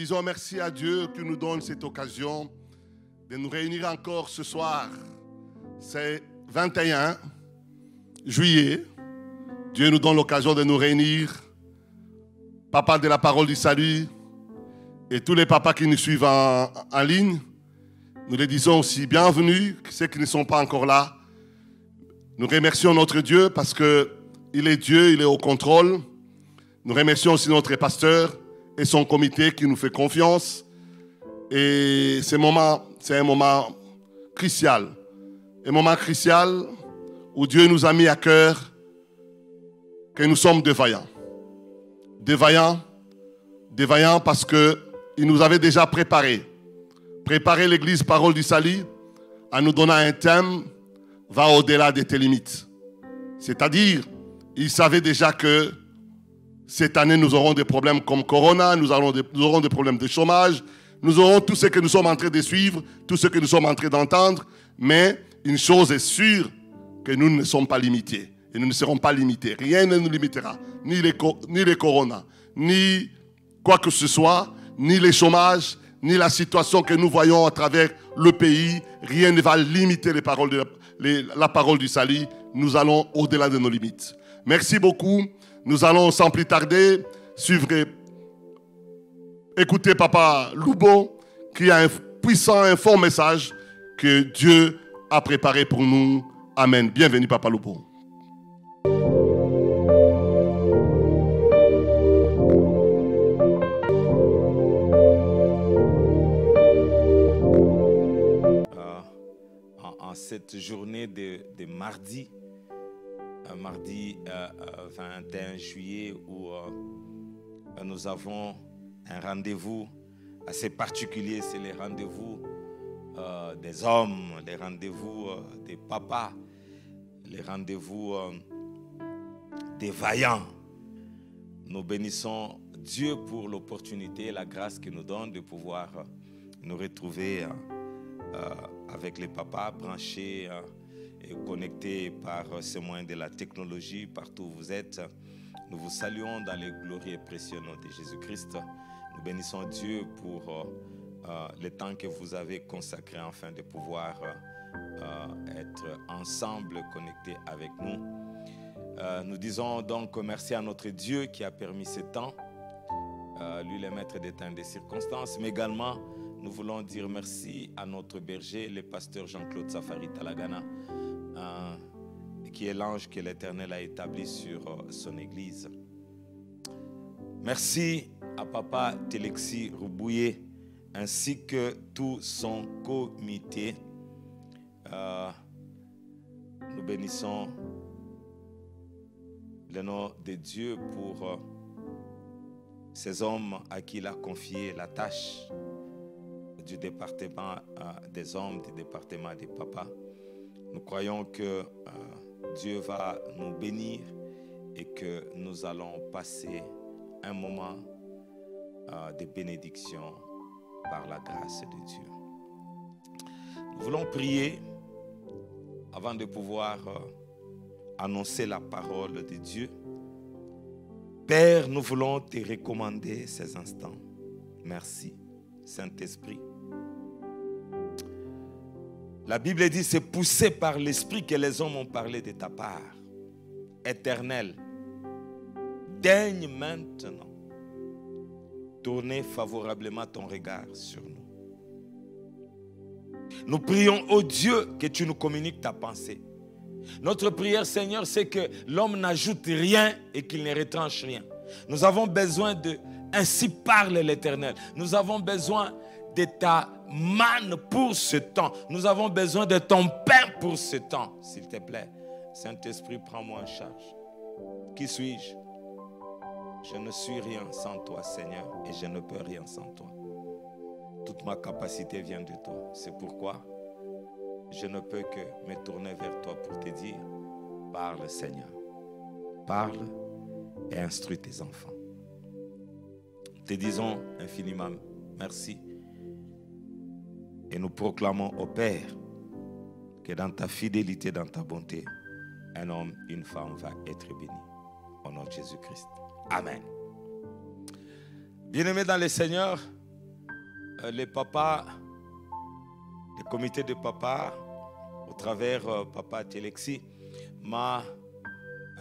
disons merci à Dieu qui nous donne cette occasion de nous réunir encore ce soir. C'est 21 juillet. Dieu nous donne l'occasion de nous réunir. Papa de la parole du salut et tous les papas qui nous suivent en ligne, nous les disons aussi bienvenue, ceux qui ne sont pas encore là. Nous remercions notre Dieu parce qu'il est Dieu, il est au contrôle. Nous remercions aussi notre pasteur et son comité qui nous fait confiance. Et c'est un moment crucial. Un moment crucial où Dieu nous a mis à cœur que nous sommes défaillants. Défaillants parce qu'il nous avait déjà préparé l'église Parole du Salut en nous donnant un thème, va au-delà de tes limites. C'est-à-dire, il savait déjà que cette année, nous aurons des problèmes comme Corona, nous aurons des problèmes de chômage, nous aurons tout ce que nous sommes en train de suivre, tout ce que nous sommes en train d'entendre. Mais une chose est sûre, que nous ne sommes pas limités. Et nous ne serons pas limités. Rien ne nous limitera. Ni les Corona, ni quoi que ce soit, ni les chômages, ni la situation que nous voyons à travers le pays. Rien ne va limiter la parole du salut. Nous allons au-delà de nos limites. Merci beaucoup. Nous allons sans plus tarder écouter Papa Loubo qui a un puissant, un fort message que Dieu a préparé pour nous. Amen. Bienvenue Papa Loubo. En cette journée de mardi, mardi 21 juillet, où nous avons un rendez-vous assez particulier. C'est les rendez-vous des hommes, les rendez-vous des papas, les rendez-vous des vaillants. Nous bénissons Dieu pour l'opportunité et la grâce qu'il nous donne de pouvoir nous retrouver avec les papas branchés et connectés par ces moyens de la technologie partout où vous êtes. Nous vous saluons dans les glorieux et précieux noms de Jésus-Christ. Nous bénissons Dieu pour le temps que vous avez consacré afin de pouvoir être ensemble connectés avec nous. Nous disons donc merci à notre Dieu qui a permis ce temps, lui le maître des temps et des circonstances, mais également nous voulons dire merci à notre berger, le pasteur Jean-Claude Safari Talagana, qui est l'ange que l'Éternel a établi sur son église. Merci à Papa Telexi Roubouye ainsi que tout son comité. Nous bénissons le nom de Dieu pour ces hommes à qui il a confié la tâche du département des hommes, du département des papas. Nous croyons que Dieu va nous bénir et que nous allons passer un moment de bénédiction par la grâce de Dieu. Nous voulons prier avant de pouvoir annoncer la parole de Dieu. Père, nous voulons te recommander ces instants. Merci, Saint-Esprit. La Bible dit, c'est poussé par l'Esprit que les hommes ont parlé de ta part. Éternel, daigne maintenant tourner favorablement ton regard sur nous. Nous prions au Dieu que tu nous communiques ta pensée. Notre prière, Seigneur, c'est que l'homme n'ajoute rien et qu'il ne retranche rien. Nous avons besoin de... Ainsi parle l'Éternel. Nous avons besoin de ta manne pour ce temps. Nous avons besoin de ton pain pour ce temps. S'il te plaît, Saint-Esprit, prends-moi en charge. Qui suis-je? Je ne suis rien sans toi, Seigneur, et je ne peux rien sans toi. Toute ma capacité vient de toi. C'est pourquoi je ne peux que me tourner vers toi pour te dire, parle, Seigneur. Parle et instruis tes enfants. Te disons infiniment merci. Et nous proclamons au Père que dans ta fidélité, dans ta bonté, un homme, une femme va être béni. Au nom de Jésus-Christ. Amen. Bien-aimés dans le Seigneur, les papas, le comité de papas, au travers Papa Telexi, m'a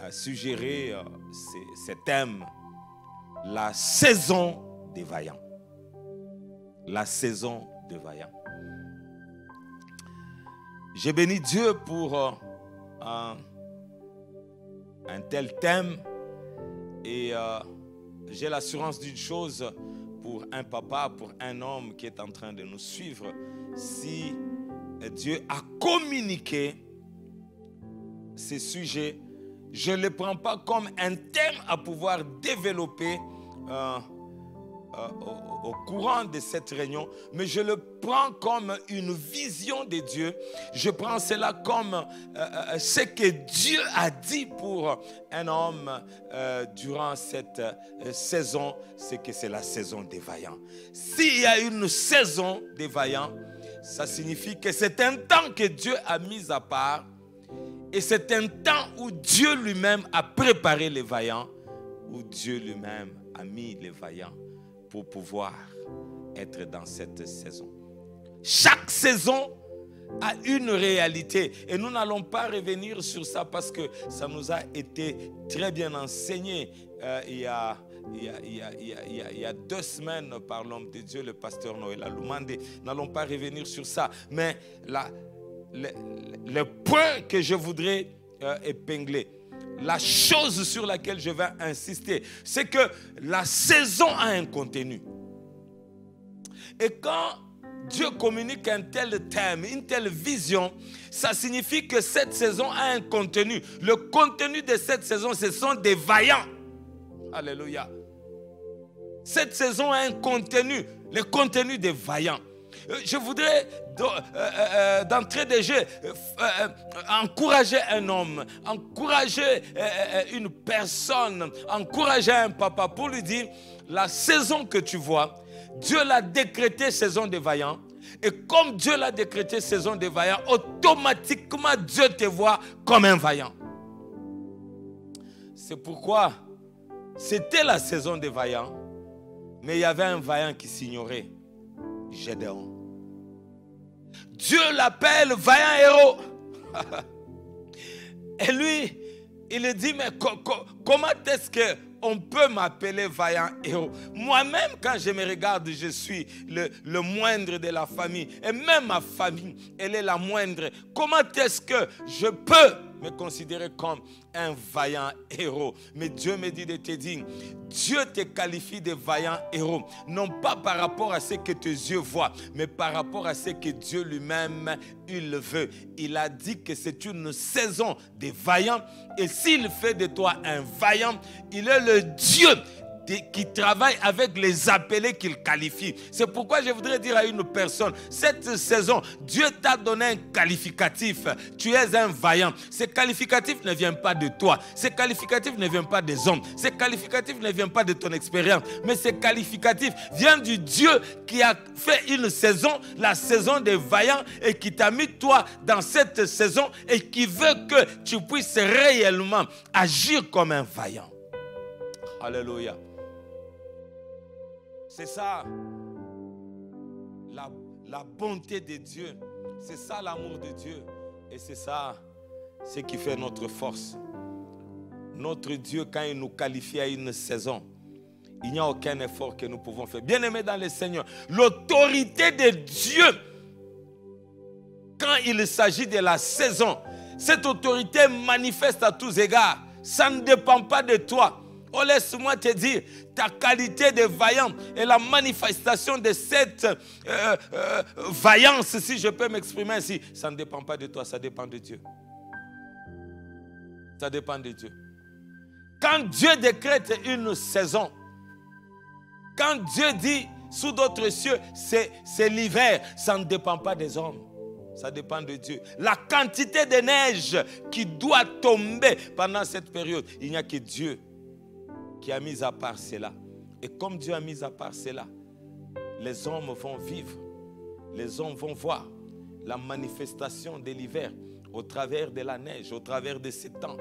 suggéré ce thème, la saison des vaillants. La saison des vaillants. J'ai béni Dieu pour un tel thème et j'ai l'assurance d'une chose pour un papa, pour un homme qui est en train de nous suivre. Si Dieu a communiqué ces sujets, je ne les prends pas comme un thème à pouvoir développer au courant de cette réunion, mais je le prends comme une vision de Dieu. Je prends cela comme ce que Dieu a dit pour un homme durant cette saison, c'est que c'est la saison des vaillants. S'il y a une saison des vaillants, ça signifie que c'est un temps que Dieu a mis à part et c'est un temps où Dieu lui-même a préparé les vaillants, où Dieu lui-même a mis les vaillants pour pouvoir être dans cette saison. Chaque saison a une réalité et nous n'allons pas revenir sur ça parce que ça nous a été très bien enseigné il y a 2 semaines par l'homme de Dieu, le pasteur Noël Aloumande. Nous n'allons pas revenir sur ça, mais le point que je voudrais épingler, la chose sur laquelle je vais insister, c'est que la saison a un contenu. Et quand Dieu communique un tel thème, une telle vision, ça signifie que cette saison a un contenu. Le contenu de cette saison, ce sont des vaillants. Alléluia. Cette saison a un contenu, le contenu des vaillants. Je voudrais, d'entrée de jeu, encourager un homme, encourager une personne, encourager un papa pour lui dire, la saison que tu vois, Dieu l'a décrété saison des vaillants. Et comme Dieu l'a décrété saison des vaillants, automatiquement Dieu te voit comme un vaillant. C'est pourquoi c'était la saison des vaillants, mais il y avait un vaillant qui s'ignorait, Gédéon. Dieu l'appelle vaillant héros. Et lui, il dit, mais comment est-ce qu'on peut m'appeler vaillant héros? Moi-même, quand je me regarde, je suis le moindre de la famille. Et même ma famille, elle est la moindre. Comment est-ce que je peux me considérer comme un vaillant héros? Mais Dieu me dit de te dire, Dieu te qualifie de vaillant héros, non pas par rapport à ce que tes yeux voient, mais par rapport à ce que Dieu lui-même, il le veut. Il a dit que c'est une saison des vaillants, et s'il fait de toi un vaillant, il est le Dieu qui travaille avec les appelés qu'il qualifie. C'est pourquoi je voudrais dire à une personne, cette saison, Dieu t'a donné un qualificatif. Tu es un vaillant. Ce qualificatif ne vient pas de toi. Ce qualificatif ne vient pas des hommes. Ce qualificatif ne vient pas de ton expérience. Mais ce qualificatif vient du Dieu qui a fait une saison, la saison des vaillants, et qui t'a mis toi dans cette saison et qui veut que tu puisses réellement agir comme un vaillant. Alléluia. C'est ça, la bonté de Dieu. C'est ça l'amour de Dieu. Et c'est ça, ce qui fait notre force. Notre Dieu, quand il nous qualifie à une saison, il n'y a aucun effort que nous pouvons faire. Bien-aimés dans le Seigneur, l'autorité de Dieu, quand il s'agit de la saison, cette autorité manifeste à tous égards. Ça ne dépend pas de toi. Oh, laisse-moi te dire, ta qualité de vaillant et la manifestation de cette vaillance, si je peux m'exprimer ainsi, ça ne dépend pas de toi, ça dépend de Dieu. Ça dépend de Dieu. Quand Dieu décrète une saison, quand Dieu dit sous d'autres cieux, c'est l'hiver, ça ne dépend pas des hommes. Ça dépend de Dieu. La quantité de neige qui doit tomber pendant cette période, il n'y a que Dieu qui a mis à part cela. Et comme Dieu a mis à part cela, les hommes vont vivre, les hommes vont voir la manifestation de l'hiver au travers de la neige, au travers de ces temps.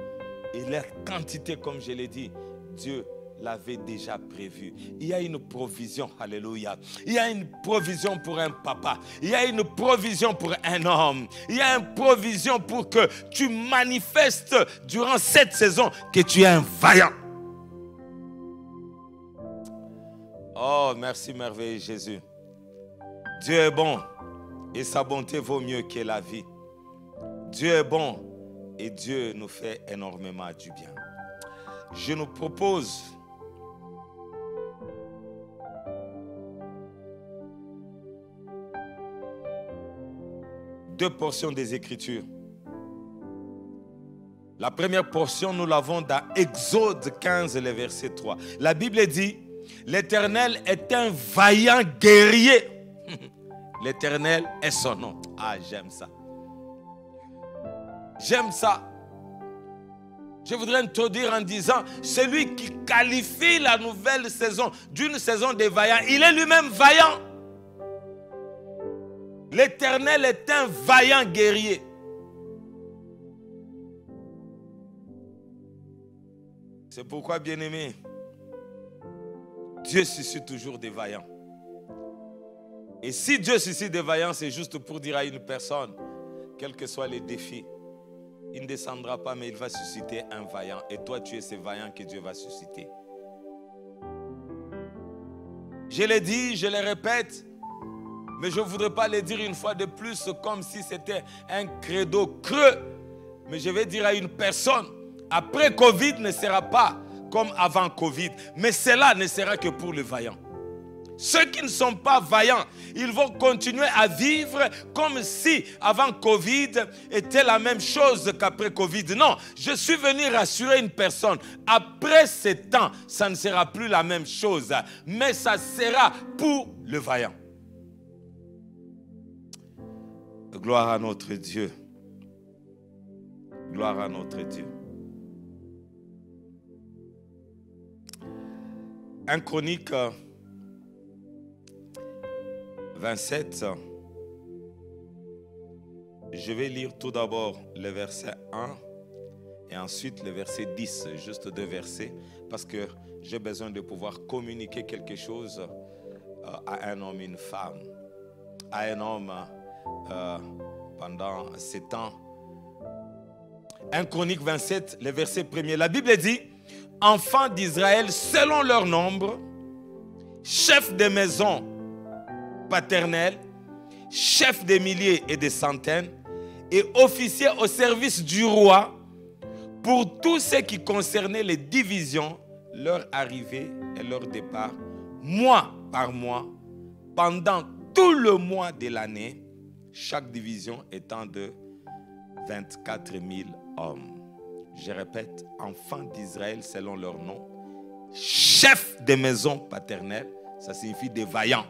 Et la quantité, comme je l'ai dit, Dieu l'avait déjà prévu. Il y a une provision, alléluia. Il y a une provision pour un papa. Il y a une provision pour un homme. Il y a une provision pour que tu manifestes durant cette saison que tu es un vaillant. Oh, merci merveilleux Jésus. Dieu est bon et sa bonté vaut mieux que la vie. Dieu est bon et Dieu nous fait énormément du bien. Je nous propose deux portions des Écritures. La première portion, nous l'avons dans Exode 15, le verset 3. La Bible dit, l'Éternel est un vaillant guerrier. L'Éternel est son nom. Ah, j'aime ça. J'aime ça. Je voudrais introduire en disant, celui qui qualifie la nouvelle saison d'une saison de vaillants, il est lui-même vaillant. L'Éternel est un vaillant guerrier. C'est pourquoi, bien-aimé, Dieu suscite toujours des vaillants. Et si Dieu suscite des vaillants, c'est juste pour dire à une personne, quels que soient les défis, il ne descendra pas, mais il va susciter un vaillant. Et toi, tu es ce vaillant que Dieu va susciter. Je l'ai dit, je le répète, mais je ne voudrais pas le dire une fois de plus comme si c'était un credo creux. Mais je vais dire à une personne, après Covid ne sera pas comme avant Covid, mais cela ne sera que pour les vaillants. Ceux qui ne sont pas vaillants, ils vont continuer à vivre comme si avant Covid était la même chose qu'après Covid. Non, je suis venu rassurer une personne. Après ces temps, ça ne sera plus la même chose, mais ça sera pour le vaillant. Gloire à notre Dieu. Gloire à notre Dieu. 1 Chronique 27, je vais lire tout d'abord le verset 1 et ensuite le verset 10, juste deux versets, parce que j'ai besoin de pouvoir communiquer quelque chose à un homme et une femme, à un homme pendant ces temps. 1 Chronique 27, le verset 1er, la Bible dit, « Enfants d'Israël selon leur nombre, chefs de maison, paternel, chef des milliers et des centaines, et officiers au service du roi, pour tout ce qui concernait les divisions, leur arrivée et leur départ, mois par mois, pendant tout le mois de l'année, chaque division étant de 24 000 hommes. Je répète, enfants d'Israël selon leur nom, chefs des maisons paternelles, ça signifie des vaillants.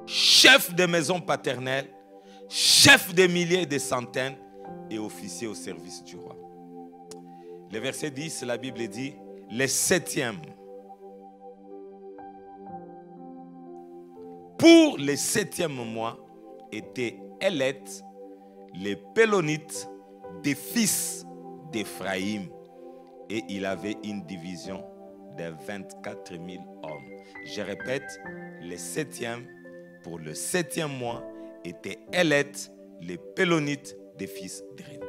Chef de maison paternelle, chef des milliers et des centaines et officier au service du roi. Le verset 10, la Bible dit, les septièmes. Pour les septièmes mois étaient Életh, les Pélonites, des fils d'Éphraïm. Et il avait une division de 24 000 hommes. Je répète, les septièmes. Pour le septième mois, étaient Életh, les Pélonites des fils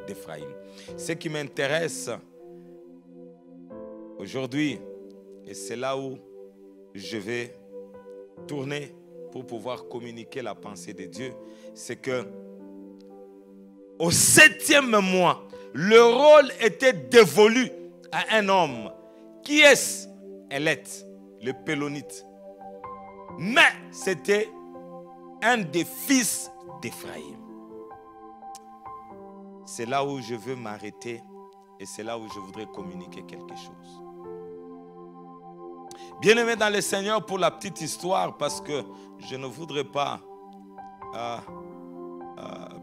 d'Éphraïm. Ce qui m'intéresse aujourd'hui, et c'est là où je vais tourner pour pouvoir communiquer la pensée de Dieu, c'est que au septième mois, le rôle était dévolu à un homme. Qui est-ce? Életh, le Pélonite. Mais c'était un des fils d'Éphraïm. C'est là où je veux m'arrêter et c'est là où je voudrais communiquer quelque chose. Bien-aimé dans le Seigneur, pour la petite histoire, parce que je ne voudrais pas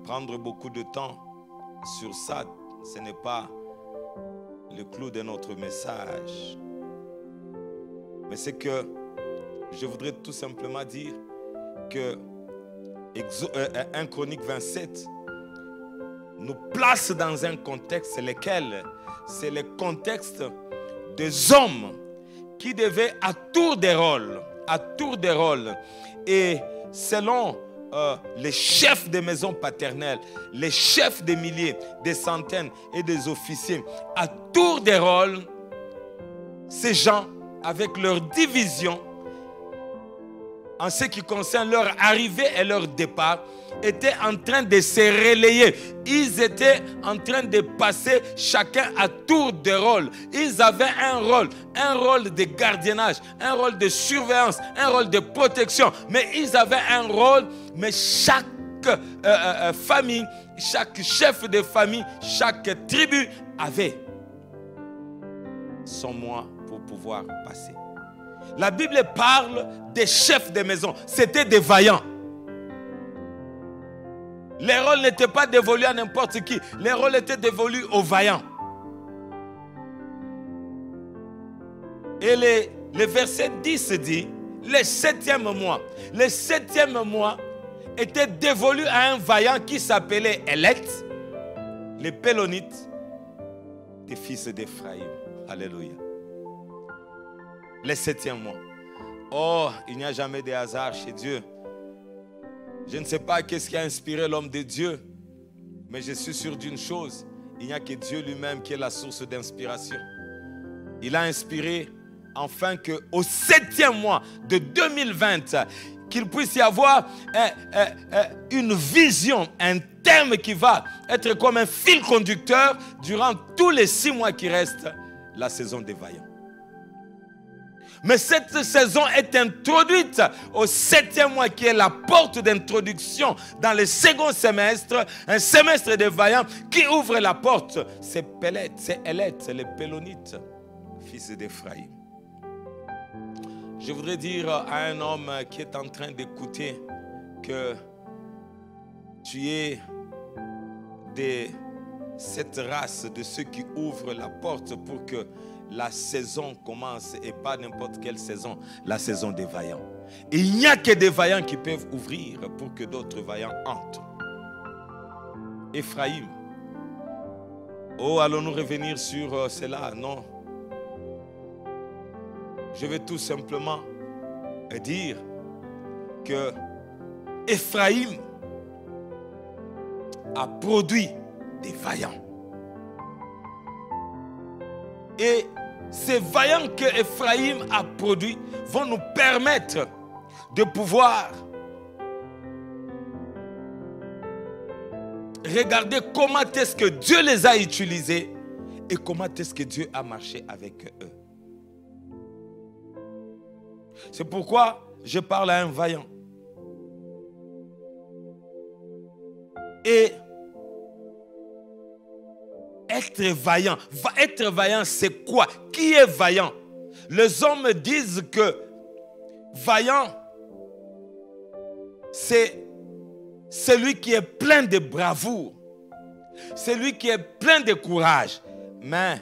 prendre beaucoup de temps sur ça. Ce n'est pas le clou de notre message. Mais c'est que je voudrais tout simplement dire que 1 Chronique 27 nous place dans un contexte lequel c'est le contexte des hommes qui devaient à tour de rôle, et selon les chefs des maisons paternelles, les chefs des milliers, des centaines et des officiers, à tour de rôle, ces gens, avec leur division, en ce qui concerne leur arrivée et leur départ, étaient en train de se relayer. Ils étaient en train de passer chacun à tour de rôle. Ils avaient un rôle de gardiennage, un rôle de surveillance, un rôle de protection. Mais ils avaient un rôle, mais chaque famille, chaque chef de famille, chaque tribu avait son mois pour pouvoir passer. La Bible parle des chefs de maison. C'était des vaillants. Les rôles n'étaient pas dévolus à n'importe qui. Les rôles étaient dévolus aux vaillants. Et le verset 10 dit, le 7e mois était dévolu à un vaillant qui s'appelait Élect, les Pélonites, des fils d'Éphraïm. Alléluia. Le 7e mois. Oh, il n'y a jamais de hasard chez Dieu. Je ne sais pas qu'est-ce qui a inspiré l'homme de Dieu, mais je suis sûr d'une chose, il n'y a que Dieu lui-même qui est la source d'inspiration. Il a inspiré afin qu'au 7e mois de 2020, qu'il puisse y avoir une vision, un thème qui va être comme un fil conducteur durant tous les 6 mois qui restent, la saison des vaillants. Mais cette saison est introduite au 7e mois qui est la porte d'introduction dans le second semestre, un semestre des vaillants qui ouvre la porte. C'est Pélet, c'est Élect, c'est les Pélonites, fils d'Éphraïm. Je voudrais dire à un homme qui est en train d'écouter que tu es de cette race de ceux qui ouvrent la porte pour que la saison commence, et pas n'importe quelle saison, la saison des vaillants. Et il n'y a que des vaillants qui peuvent ouvrir pour que d'autres vaillants entrent. Éphraïm. Oh, allons-nous revenir sur cela? Non. Je vais tout simplement dire que Éphraïm a produit des vaillants. Et ces vaillants que Éphraïm a produits vont nous permettre de pouvoir regarder comment est-ce que Dieu les a utilisés et comment est-ce que Dieu a marché avec eux. C'est pourquoi je parle à un vaillant. Et être vaillant, c'est quoi? Qui est vaillant? Les hommes disent que vaillant, c'est celui qui est plein de bravoure, celui qui est plein de courage. Mais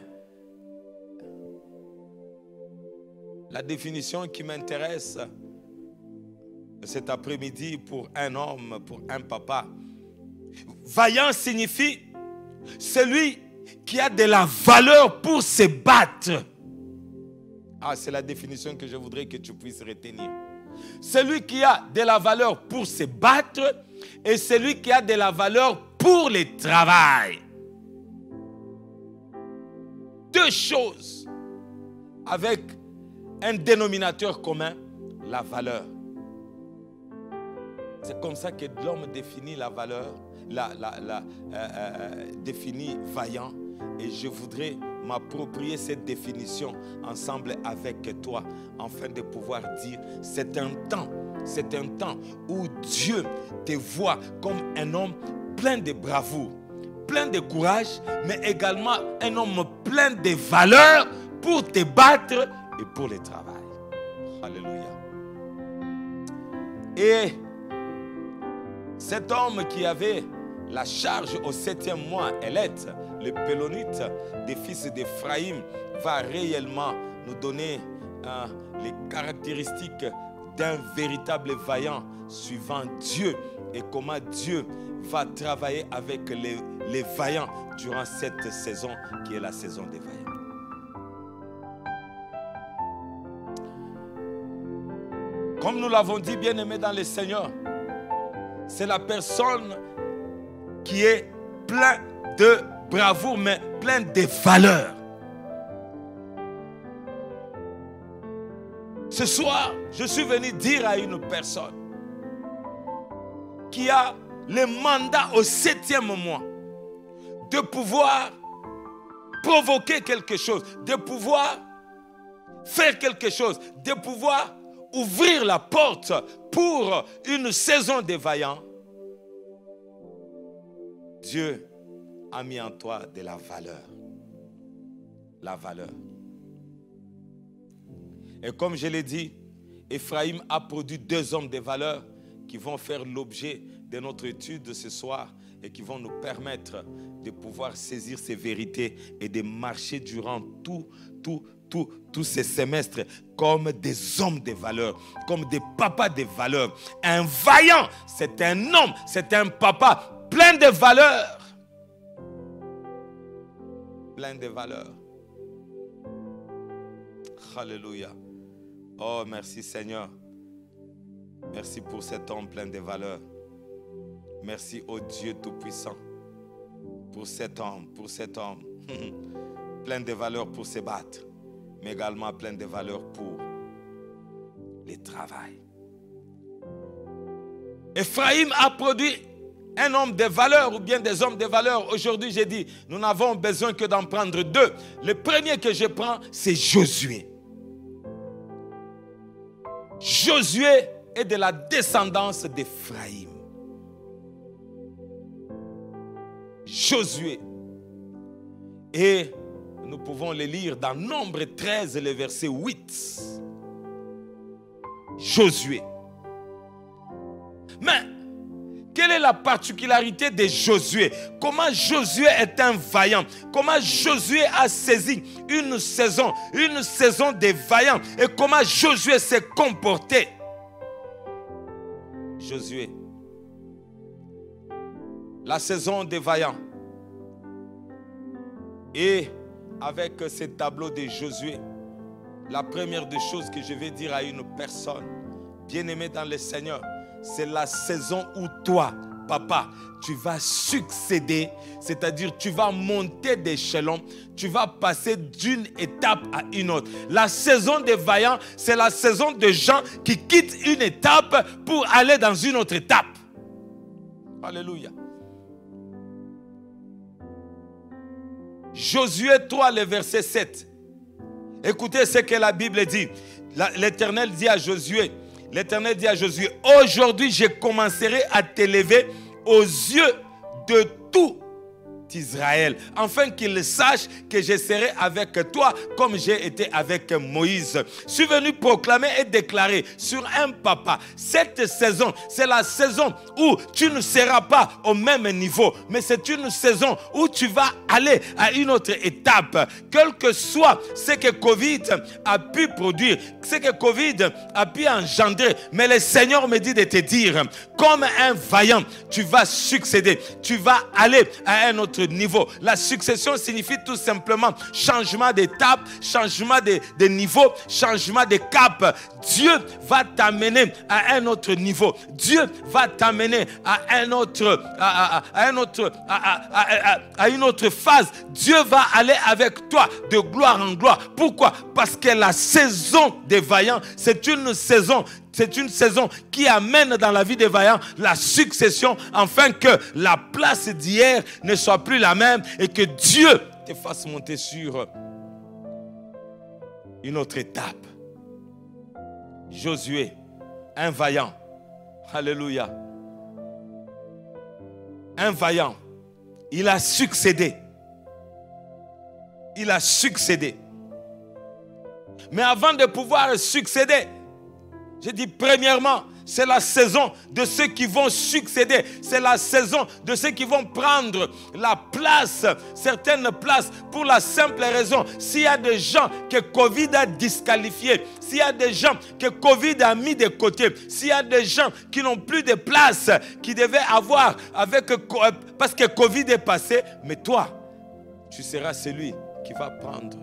la définition qui m'intéresse cet après-midi pour un homme, pour un papa, vaillant signifie celui qui a de la valeur pour se battre. Ah, c'est la définition que je voudrais que tu puisses retenir. Celui qui a de la valeur pour se battre et celui qui a de la valeur pour le travail. Deux choses avec un dénominateur commun, la valeur. C'est comme ça que l'homme définit la valeur, définit vaillant. Et je voudrais m'approprier cette définition ensemble avec toi, afin de pouvoir dire, c'est un temps où Dieu te voit comme un homme plein de bravoure, plein de courage, mais également un homme plein de valeur pour te battre et pour le travail. Alléluia. Et cet homme qui avait la charge au 7e mois, Élect, le Pélonite des fils d'Éphraïm, va réellement nous donner les caractéristiques d'un véritable vaillant suivant Dieu et comment Dieu va travailler avec les vaillants durant cette saison qui est la saison des vaillants. Comme nous l'avons dit, bien-aimé dans le Seigneur, c'est la personne qui est plein de bravoure, mais plein de valeurs. Ce soir, je suis venu dire à une personne qui a le mandat au 7e mois de pouvoir provoquer quelque chose, de pouvoir faire quelque chose, de pouvoir ouvrir la porte pour une saison de vaillants. Dieu a mis en toi de la valeur. La valeur. Et comme je l'ai dit, Ephraim a produit 2 hommes de valeur qui vont faire l'objet de notre étude de ce soir et qui vont nous permettre de pouvoir saisir ces vérités et de marcher durant tous ces semestres comme des hommes de valeur, comme des papas de valeur. Un vaillant, c'est un homme, c'est un papa plein de valeurs. Plein de valeurs. Alléluia. Oh, merci Seigneur. Merci pour cet homme plein de valeurs. Merci au Dieu Tout-Puissant pour cet homme, plein de valeurs pour se battre, mais également plein de valeurs pour le travail. Ephraim a produit un homme de valeur ou bien des hommes de valeur. Aujourd'hui, j'ai dit, nous n'avons besoin que d'en prendre 2. Le premier que je prends, c'est Josué. Josué est de la descendance d'Ephraim. Josué. Et nous pouvons le lire dans Nombre 13, le verset 8. Josué. Mais, quelle est la particularité de Josué? Comment Josué est un vaillant? Comment Josué a saisi une saison des vaillants? Et comment Josué s'est comporté? Josué. La saison des vaillants. Et avec ce tableau de Josué, la première des choses que je vais dire à une personne bien-aimée dans le Seigneur, c'est la saison où toi, papa, tu vas succéder, c'est-à-dire tu vas monter d'échelon, tu vas passer d'une étape à une autre. La saison des vaillants, c'est la saison de gens qui quittent une étape pour aller dans une autre étape. Alléluia. Josué 3, le verset 7. Écoutez ce que la Bible dit. L'Éternel dit à Josué, aujourd'hui je commencerai à t'élever aux yeux de tout Israël, afin qu'il sache que je serai avec toi comme j'ai été avec Moïse. Je suis venu proclamer et déclarer sur un papa, cette saison, c'est la saison où tu ne seras pas au même niveau, mais c'est une saison où tu vas aller à une autre étape. Quel que soit ce que Covid a pu produire, ce que Covid a pu engendrer, mais le Seigneur me dit de te dire, comme un vaillant, tu vas succéder, tu vas aller à un autre niveau. La succession signifie tout simplement changement d'étape, changement de niveau, changement de cap. Dieu va t'amener à un autre niveau. Dieu va t'amener à une autre phase. Dieu va aller avec toi de gloire en gloire. Pourquoi? Parce que la saison des vaillants, c'est une saison qui amène dans la vie des vaillants la succession, afin que la place d'hier ne soit plus la même et que Dieu te fasse monter sur une autre étape. Josué, un vaillant. Alléluia. Un vaillant. Il a succédé. Il a succédé. Mais avant de pouvoir succéder, je dis premièrement, c'est la saison de ceux qui vont succéder. C'est la saison de ceux qui vont prendre la place, certaines places, pour la simple raison. S'il y a des gens que Covid a disqualifiés, s'il y a des gens que Covid a mis de côté, s'il y a des gens qui n'ont plus de place, qui devaient avoir parce que Covid est passé, mais toi, tu seras celui qui va prendre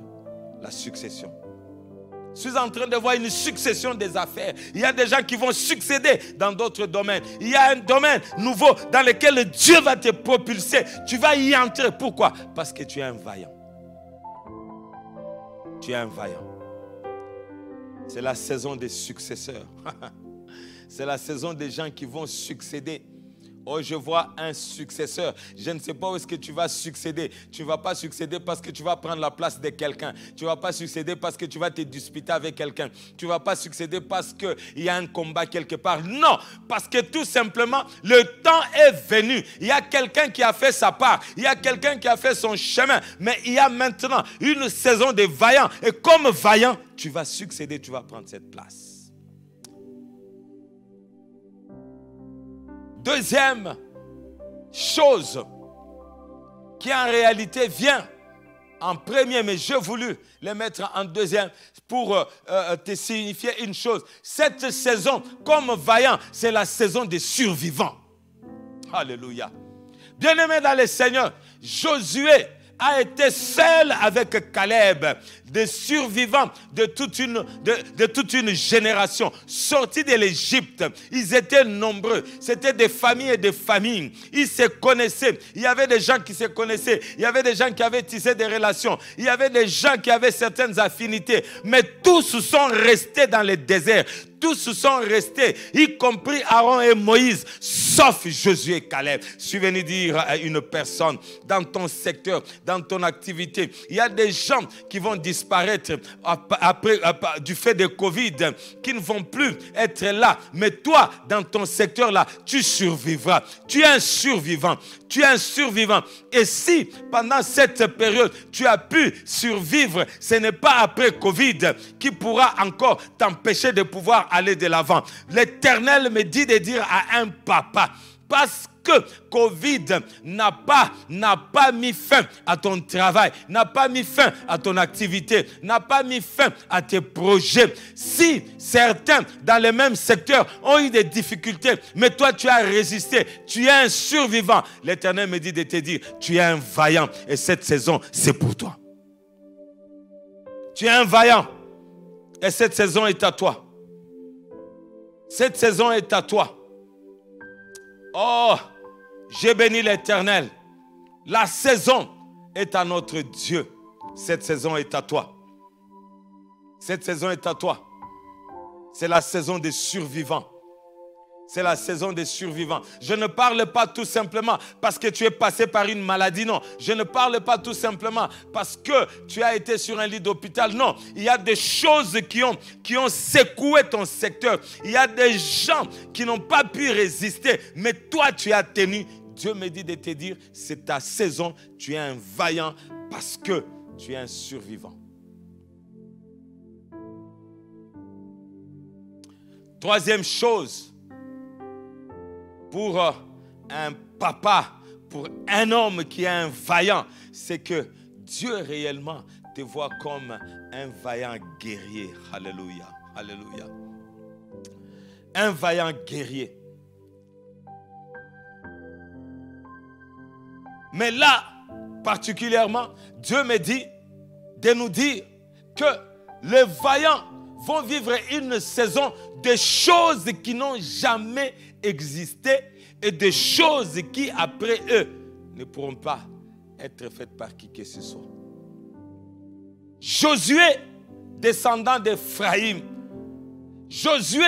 la succession. Je suis en train de voir une succession des affaires. Il y a des gens qui vont succéder dans d'autres domaines. Il y a un domaine nouveau dans lequel Dieu va te propulser. Tu vas y entrer. Pourquoi? Parce que tu es un vaillant. Tu es un vaillant. C'est la saison des successeurs. C'est la saison des gens qui vont succéder. Oh, je vois un successeur. Je ne sais pas où est-ce que tu vas succéder. Tu ne vas pas succéder parce que tu vas prendre la place de quelqu'un. Tu ne vas pas succéder parce que tu vas te disputer avec quelqu'un. Tu ne vas pas succéder parce qu'il y a un combat quelque part. Non, parce que tout simplement, le temps est venu. Il y a quelqu'un qui a fait sa part. Il y a quelqu'un qui a fait son chemin. Mais il y a maintenant une saison de vaillants. Et comme vaillant, tu vas succéder, tu vas prendre cette place. Deuxième chose qui en réalité vient en premier, mais j'ai voulu le mettre en deuxième pour te signifier une chose. Cette saison, comme vaillant, c'est la saison des survivants. Alléluia. Bien-aimé dans le Seigneur, Josué a été seul avec Caleb, des survivants de toute une génération, sortis de l'Égypte. Ils étaient nombreux, c'était des familles et des familles. Ils se connaissaient, il y avait des gens qui se connaissaient, il y avait des gens qui avaient tissé des relations, il y avait des gens qui avaient certaines affinités, mais tous sont restés dans le désert. Tous sont restés, y compris Aaron et Moïse, sauf Josué et Caleb. Je suis venu dire à une personne, dans ton secteur, dans ton activité, il y a des gens qui vont disparaître après, du fait de Covid, qui ne vont plus être là. Mais toi, dans ton secteur-là, tu survivras. Tu es un survivant. Tu es un survivant. Et si, pendant cette période, tu as pu survivre, ce n'est pas après Covid qui pourra encore t'empêcher de pouvoir aller de l'avant. L'Éternel me dit de dire à un papa, parce que Covid n'a pas mis fin à ton travail, n'a pas mis fin à ton activité, n'a pas mis fin à tes projets. Si certains dans le même secteur ont eu des difficultés, mais toi tu as résisté, tu es un survivant, l'Éternel me dit de te dire, tu es un vaillant et cette saison c'est pour toi. Tu es un vaillant et cette saison est à toi. Cette saison est à toi. Oh, j'ai béni l'Éternel. La saison est à notre Dieu. Cette saison est à toi. Cette saison est à toi. C'est la saison des survivants. C'est la saison des survivants. Je ne parle pas tout simplement parce que tu es passé par une maladie, non. Je ne parle pas tout simplement parce que tu as été sur un lit d'hôpital, non. Il y a des choses qui ont secoué ton secteur. Il y a des gens qui n'ont pas pu résister, mais toi tu as tenu. Dieu me dit de te dire, c'est ta saison, tu es un vaillant parce que tu es un survivant. Troisième chose, pour un papa, pour un homme qui est un vaillant, c'est que Dieu réellement te voit comme un vaillant guerrier. Alléluia, alléluia. Un vaillant guerrier. Mais là, particulièrement, Dieu me dit de nous dire que les vaillants vont vivre une saison de choses qui n'ont jamais existé et de choses qui, après eux, ne pourront pas être faites par qui que ce soit. Josué, descendant d'Ephraïm, Josué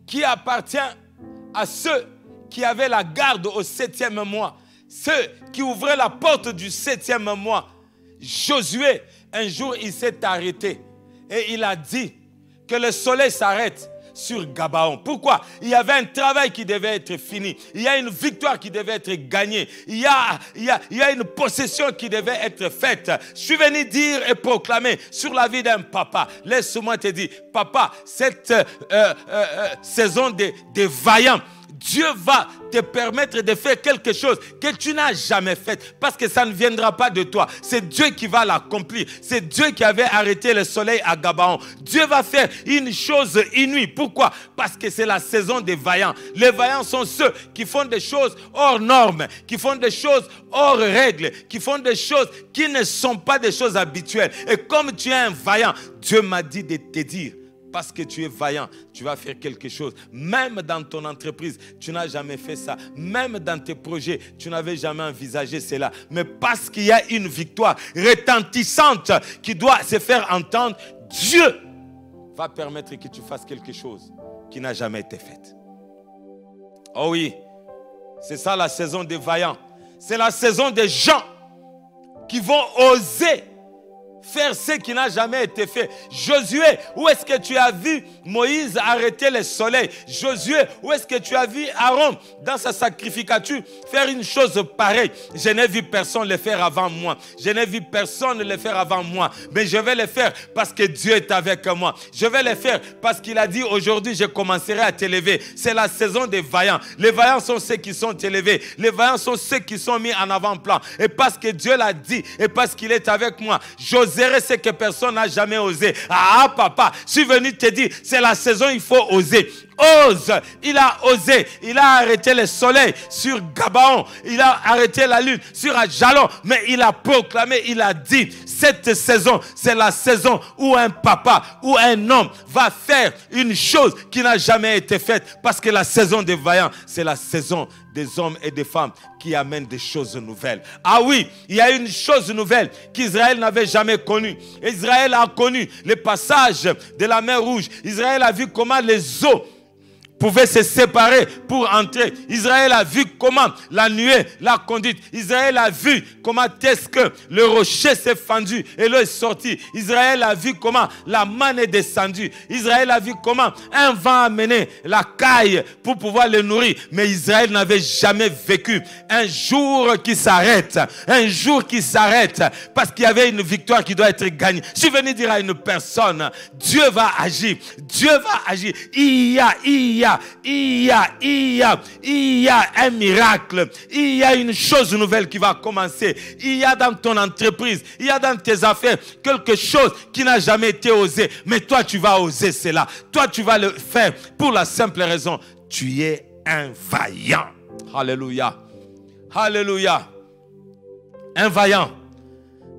qui appartient à ceux qui avaient la garde au 7e mois, ceux qui ouvraient la porte du 7e mois. Josué, un jour, il s'est arrêté et il a dit que le soleil s'arrête sur Gabaon. Pourquoi? Il y avait un travail qui devait être fini. Il y a une victoire qui devait être gagnée. Il y a une possession qui devait être faite. Je suis venu dire et proclamer sur la vie d'un papa. Laisse-moi te dire, papa, cette saison des vaillants, Dieu va te permettre de faire quelque chose que tu n'as jamais fait. Parce que ça ne viendra pas de toi. C'est Dieu qui va l'accomplir. C'est Dieu qui avait arrêté le soleil à Gabaon. Dieu va faire une chose inouïe. Pourquoi? Parce que c'est la saison des vaillants. Les vaillants sont ceux qui font des choses hors normes, qui font des choses hors règles, qui font des choses qui ne sont pas des choses habituelles. Et comme tu es un vaillant, Dieu m'a dit de te dire, parce que tu es vaillant, tu vas faire quelque chose. Même dans ton entreprise, tu n'as jamais fait ça. Même dans tes projets, tu n'avais jamais envisagé cela. Mais parce qu'il y a une victoire retentissante qui doit se faire entendre, Dieu va permettre que tu fasses quelque chose qui n'a jamais été fait. Oh oui, c'est ça la saison des vaillants. C'est la saison des gens qui vont oser faire ce qui n'a jamais été fait. Josué, où est-ce que tu as vu Moïse arrêter le soleil? Josué, où est-ce que tu as vu Aaron dans sa sacrificature faire une chose pareille? Je n'ai vu personne le faire avant moi. Je n'ai vu personne le faire avant moi. Mais je vais le faire parce que Dieu est avec moi. Je vais le faire parce qu'il a dit aujourd'hui je commencerai à t'élever. C'est la saison des vaillants. Les vaillants sont ceux qui sont élevés. Les vaillants sont ceux qui sont mis en avant-plan. Et parce que Dieu l'a dit et parce qu'il est avec moi, j'oserai ce que personne n'a jamais osé. Ah papa, je suis venu te dire, c'est la saison, il faut oser. Ose, il a osé, il a arrêté le soleil sur Gabaon, il a arrêté la lune sur Ajalon, mais il a proclamé, il a dit, cette saison, c'est la saison où un papa ou un homme va faire une chose qui n'a jamais été faite, parce que la saison des vaillants, c'est la saison des hommes et des femmes qui amènent des choses nouvelles. Ah oui, il y a une chose nouvelle qu'Israël n'avait jamais connue. Israël a connu le passage de la mer Rouge. Israël a vu comment les eaux pouvaient se séparer pour entrer. Israël a vu comment la nuée l'a conduite. Israël a vu comment est-ce que le rocher s'est fendu et l'eau est sortie. Israël a vu comment la manne est descendue. Israël a vu comment un vent a mené la caille pour pouvoir le nourrir. Mais Israël n'avait jamais vécu un jour qui s'arrête. Un jour qui s'arrête parce qu'il y avait une victoire qui doit être gagnée. Je suis venu dire à une personne, Dieu va agir. Dieu va agir. Il y a un miracle. Il y a une chose nouvelle qui va commencer. Il y a dans ton entreprise, il y a dans tes affaires quelque chose qui n'a jamais été osé. Mais toi, tu vas oser cela. Toi, tu vas le faire pour la simple raison. Tu es un vaillant. Alléluia. Alléluia. Un vaillant.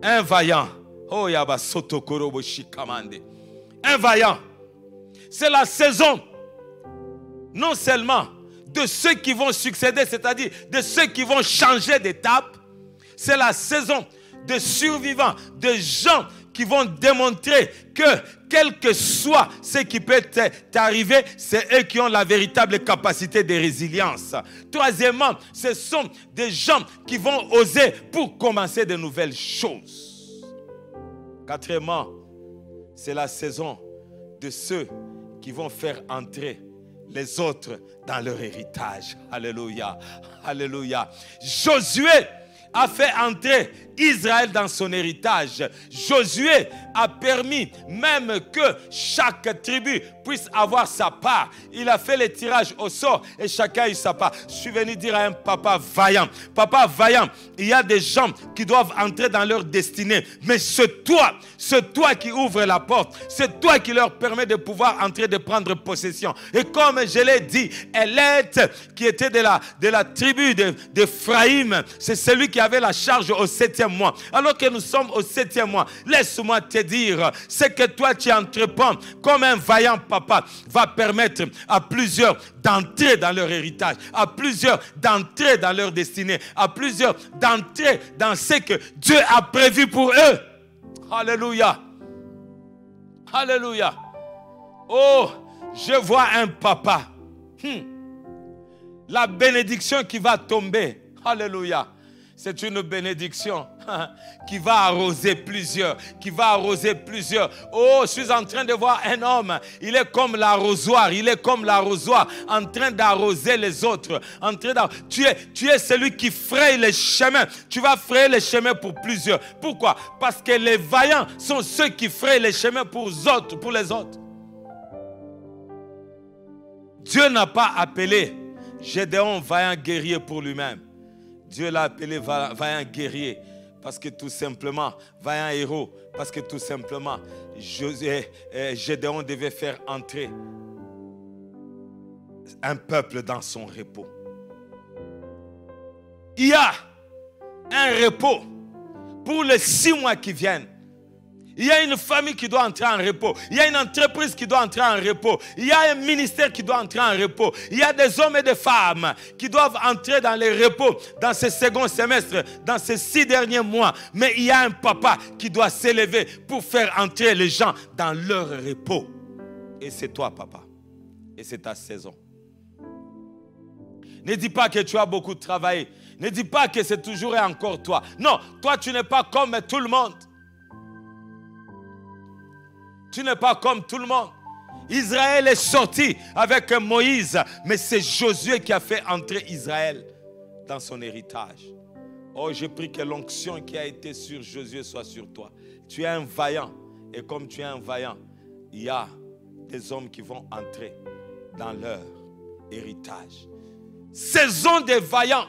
Un vaillant. Oh, yaba soto korobo shikamande. Un vaillant. C'est la saison non seulement de ceux qui vont succéder, c'est-à-dire de ceux qui vont changer d'étape, c'est la saison de survivants, de gens qui vont démontrer que quel que soit ce qui peut t'arriver, c'est eux qui ont la véritable capacité de résilience. Troisièmement, ce sont des gens qui vont oser pour commencer de nouvelles choses. Quatrièmement, c'est la saison de ceux qui vont faire entrer les autres dans leur héritage. Alléluia. Alléluia. Josué a fait entrer Israël dans son héritage. Josué a permis même que chaque tribu puisse avoir sa part. Il a fait le tirage au sort et chacun a eu sa part. Je suis venu dire à un papa vaillant. Papa vaillant, il y a des gens qui doivent entrer dans leur destinée. Mais c'est toi qui ouvre la porte. C'est toi qui leur permet de pouvoir entrer, de prendre possession. Et comme je l'ai dit, Élète, qui était de la tribu d'Ephraïm, c'est celui qui avait la charge au 7e mois. Alors que nous sommes au 7e mois, laisse-moi te dire, ce que toi tu entreprends comme un vaillant papa va permettre à plusieurs d'entrer dans leur héritage, à plusieurs d'entrer dans leur destinée, à plusieurs d'entrer dans ce que Dieu a prévu pour eux. Alléluia. Alléluia. Oh, je vois un papa. La bénédiction qui va tomber. Alléluia. C'est une bénédiction qui va arroser plusieurs, Oh, je suis en train de voir un homme, il est comme l'arrosoir, en train d'arroser les autres. Tu es celui qui fraye les chemins. Tu vas frayer les chemins pour plusieurs. Pourquoi? Parce que les vaillants sont ceux qui frayent les chemins pour les autres. Dieu n'a pas appelé Gédéon, vaillant guerrier pour lui-même. Dieu l'a appelé vaillant guerrier parce que tout simplement, vaillant héros, parce que tout simplement, Gédéon devait faire entrer un peuple dans son repos. Il y a un repos pour les 6 mois qui viennent. Il y a une famille qui doit entrer en repos. Il y a une entreprise qui doit entrer en repos. Il y a un ministère qui doit entrer en repos. Il y a des hommes et des femmes qui doivent entrer dans les repos dans ce second semestre, dans ces 6 derniers mois. Mais il y a un papa qui doit s'élever pour faire entrer les gens dans leur repos. Et c'est toi, papa. Et c'est ta saison. Ne dis pas que tu as beaucoup travaillé. Ne dis pas que c'est toujours et encore toi. Non, toi tu n'es pas comme tout le monde. Tu n'es pas comme tout le monde. Israël est sorti avec Moïse, mais c'est Josué qui a fait entrer Israël dans son héritage. Oh, je prie que l'onction qui a été sur Josué soit sur toi. Tu es un vaillant. Et comme tu es un vaillant, il y a des hommes qui vont entrer dans leur héritage. Saison des vaillants.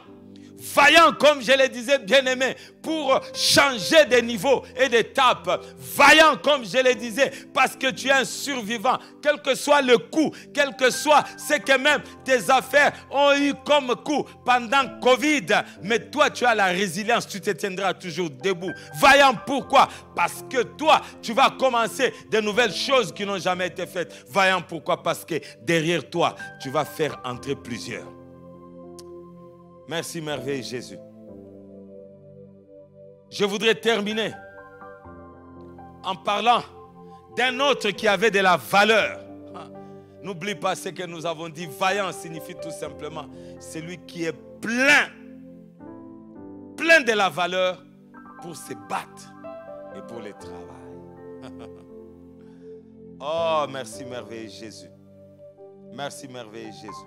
Vaillant, comme je le disais, bien-aimé, pour changer de niveau et d'étape. Vaillant, comme je le disais, parce que tu es un survivant. Quel que soit le coup, quel que soit ce que même tes affaires ont eu comme coup pendant Covid. Mais toi, tu as la résilience, tu te tiendras toujours debout. Vaillant, pourquoi? Parce que toi, tu vas commencer de nouvelles choses qui n'ont jamais été faites. Vaillant, pourquoi? Parce que derrière toi, tu vas faire entrer plusieurs. Merci, merveilleux Jésus. Je voudrais terminer en parlant d'un autre qui avait de la valeur. N'oublie pas ce que nous avons dit. Vaillant signifie tout simplement celui qui est plein de la valeur pour se battre et pour le travail. Oh, merci, merveilleux Jésus. Merci, merveilleux Jésus.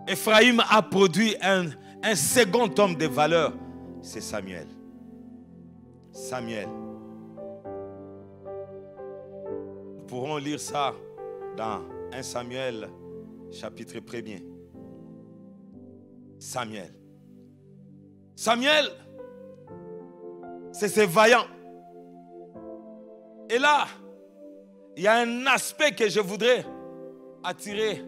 Ephraïm a produit un second homme de valeur, c'est Samuel. Samuel. Nous pourrons lire ça dans 1 Samuel, chapitre 1er. Samuel. Samuel, c'est ce vaillant. Et là, il y a un aspect que je voudrais attirer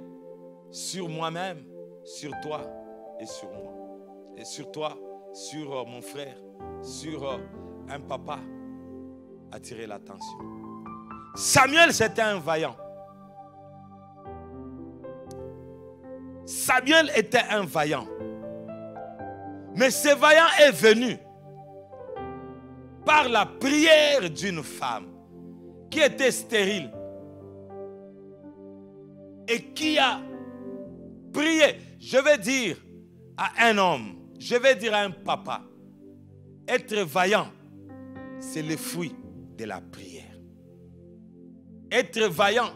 sur moi-même, sur toi et sur moi. Et sur toi, sur mon frère, sur un papa. Attirer l'attention. Samuel, c'était un vaillant. Samuel était un vaillant. Mais ce vaillant est venu par la prière d'une femme qui était stérile et qui a prié. Je vais dire à un homme, je vais dire à un papa, être vaillant, c'est le fruit de la prière. Être vaillant,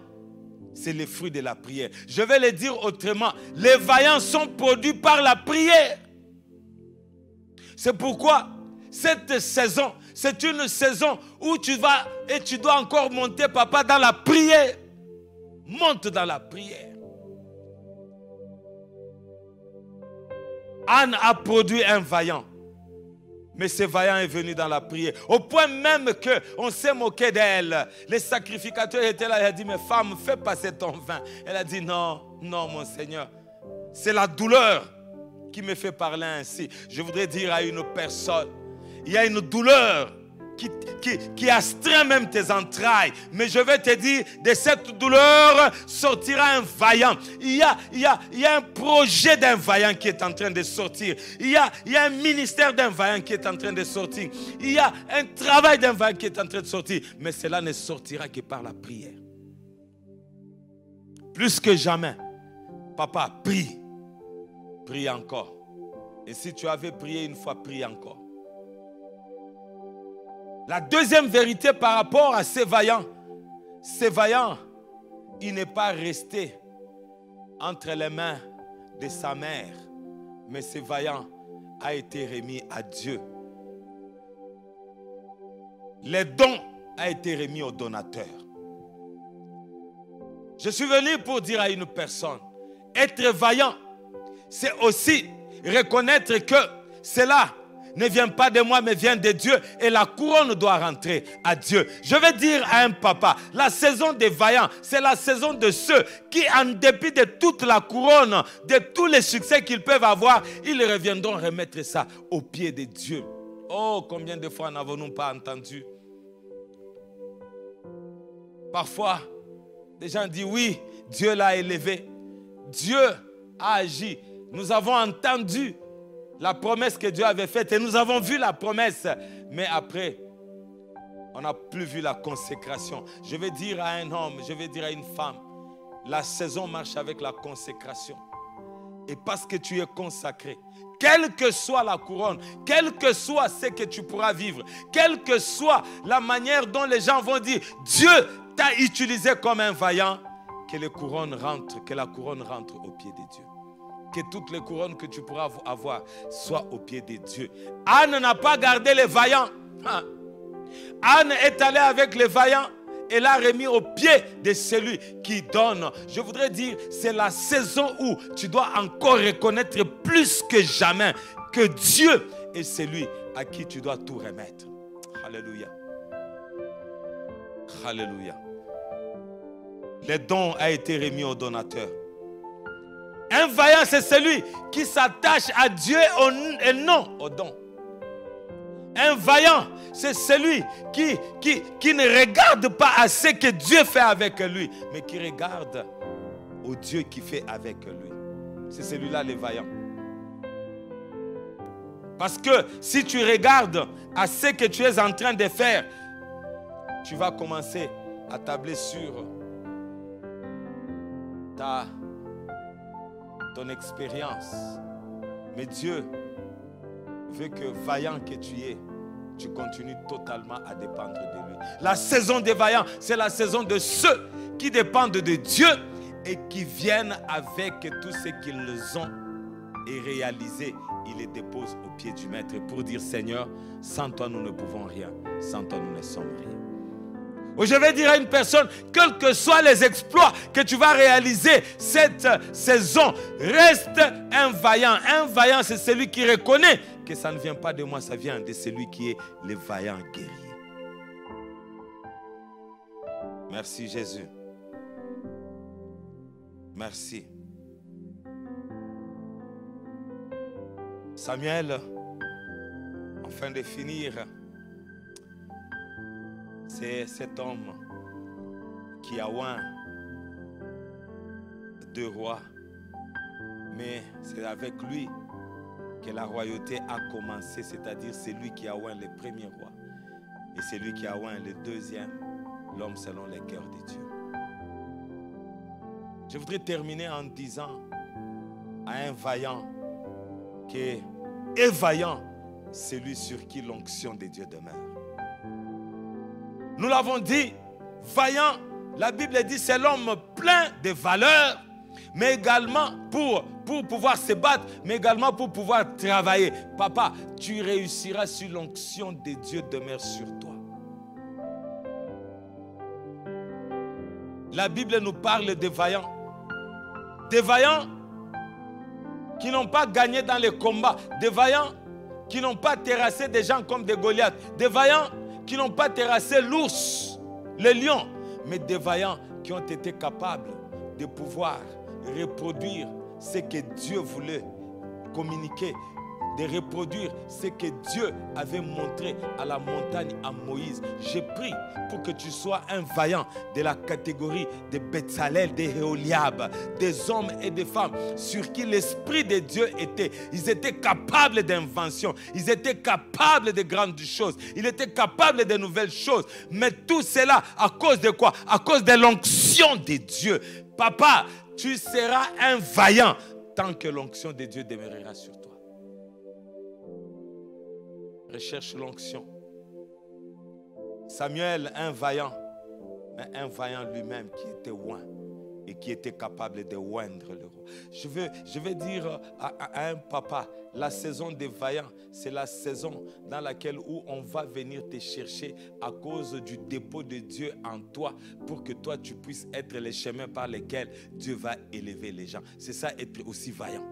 c'est le fruit de la prière. Je vais le dire autrement, les vaillants sont produits par la prière. C'est pourquoi cette saison, c'est une saison où tu vas et tu dois encore monter, papa, dans la prière. Monte dans la prière. Anne a produit un vaillant. Mais ce vaillant est venu dans la prière. Au point même qu'on s'est moqué d'elle. Les sacrificateurs étaient là. Elle a dit, mais femme, fais passer ton vin. Elle a dit, non, non, mon Seigneur. C'est la douleur qui me fait parler ainsi. Je voudrais dire à une personne, il y a une douleur qui astreint même tes entrailles. Mais je vais te dire, de cette douleur sortira un vaillant. Il y a un projet d'un vaillant qui est en train de sortir. Il y a un ministère d'un vaillant qui est en train de sortir. Il y a un travail d'un vaillant qui est en train de sortir. Mais cela ne sortira que par la prière. Plus que jamais, papa, prie. Prie encore. Et si tu avais prié une fois, prie encore. La deuxième vérité par rapport à ces vaillants, il n'est pas resté entre les mains de sa mère, mais ce vaillant a été remis à Dieu. Les dons a été remis au donateur. Je suis venu pour dire à une personne, être vaillant, c'est aussi reconnaître que cela ne vient pas de moi, mais vient de Dieu. Et la couronne doit rentrer à Dieu. Je vais dire à un papa, la saison des vaillants, c'est la saison de ceux qui, en dépit de toute la couronne, de tous les succès qu'ils peuvent avoir, ils reviendront remettre ça aux pieds de Dieu. Oh, combien de fois n'avons-nous pas entendu? Parfois, les gens disent, oui, Dieu l'a élevé. Dieu a agi. Nous avons entendu la promesse que Dieu avait faite et nous avons vu la promesse. Mais après, on n'a plus vu la consécration. Je vais dire à un homme, je vais dire à une femme, la saison marche avec la consécration. Et parce que tu es consacré, quelle que soit la couronne, quel que soit ce que tu pourras vivre, quelle que soit la manière dont les gens vont dire, Dieu t'a utilisé comme un vaillant, que la couronne rentre au pied de Dieu. Que toutes les couronnes que tu pourras avoir soient au pied de Dieu. Anne n'a pas gardé les vaillants. Anne est allée avec les vaillants et l'a remis au pied de celui qui donne. Je voudrais dire, c'est la saison où tu dois encore reconnaître plus que jamais que Dieu est celui à qui tu dois tout remettre. Alléluia. Alléluia. Le don a été remis au donateur. Un vaillant, c'est celui qui s'attache à Dieu et non au don. Un vaillant, c'est celui qui ne regarde pas à ce que Dieu fait avec lui, mais qui regarde au Dieu qui fait avec lui. C'est celui-là, le vaillant. Parce que si tu regardes à ce que tu es en train de faire, tu vas commencer à tabler sur ton expérience. Mais Dieu veut que, vaillant que tu es, tu continues totalement à dépendre de lui. La saison des vaillants, c'est la saison de ceux qui dépendent de Dieu et qui viennent avec tout ce qu'ils ont et réalisé, ils les déposent au pied du Maître pour dire, Seigneur, sans toi nous ne pouvons rien, sans toi nous ne sommes rien. Ou je vais dire à une personne, quels que soient les exploits que tu vas réaliser cette saison, reste un vaillant. Un vaillant, c'est celui qui reconnaît que ça ne vient pas de moi, ça vient de celui qui est le vaillant guerrier. Merci Jésus. Merci. Samuel, afin de finir, c'est cet homme qui a oint 2 rois. Mais c'est avec lui que la royauté a commencé, c'est-à-dire c'est lui qui a oint le premier roi. Et c'est lui qui a oint le deuxième, l'homme selon le cœur de Dieu. Je voudrais terminer en disant à un vaillant que est vaillant, celui sur qui l'onction de Dieu demeure. Nous l'avons dit, vaillant, la Bible dit c'est l'homme plein de valeurs, mais également pour pouvoir se battre, mais également pour pouvoir travailler. Papa, tu réussiras si l'onction de Dieu demeure sur toi. La Bible nous parle des vaillants. Des vaillants qui n'ont pas gagné dans les combats. Des vaillants qui n'ont pas terrassé des gens comme des Goliaths. Des vaillants qui n'ont pas terrassé l'ours, le lion, mais des vaillants qui ont été capables de pouvoir reproduire ce que Dieu voulait communiquer, de reproduire ce que Dieu avait montré à la montagne à Moïse. J'ai prié pour que tu sois un vaillant de la catégorie de Betsalel, de Héoliab, des hommes et des femmes sur qui l'Esprit de Dieu était. Ils étaient capables d'invention, ils étaient capables de grandes choses, ils étaient capables de nouvelles choses. Mais tout cela à cause de quoi? À cause de l'onction de Dieu. Papa, tu seras un vaillant tant que l'onction de Dieu demeurera sur toi. Recherche l'onction. Samuel, un vaillant, mais un vaillant lui-même qui était oint, et qui était capable de oindre le roi. Je vais dire à un papa, la saison des vaillants, c'est la saison dans laquelle où on va venir te chercher à cause du dépôt de Dieu en toi pour que toi tu puisses être les chemins par lesquels Dieu va élever les gens. C'est ça, être aussi vaillant.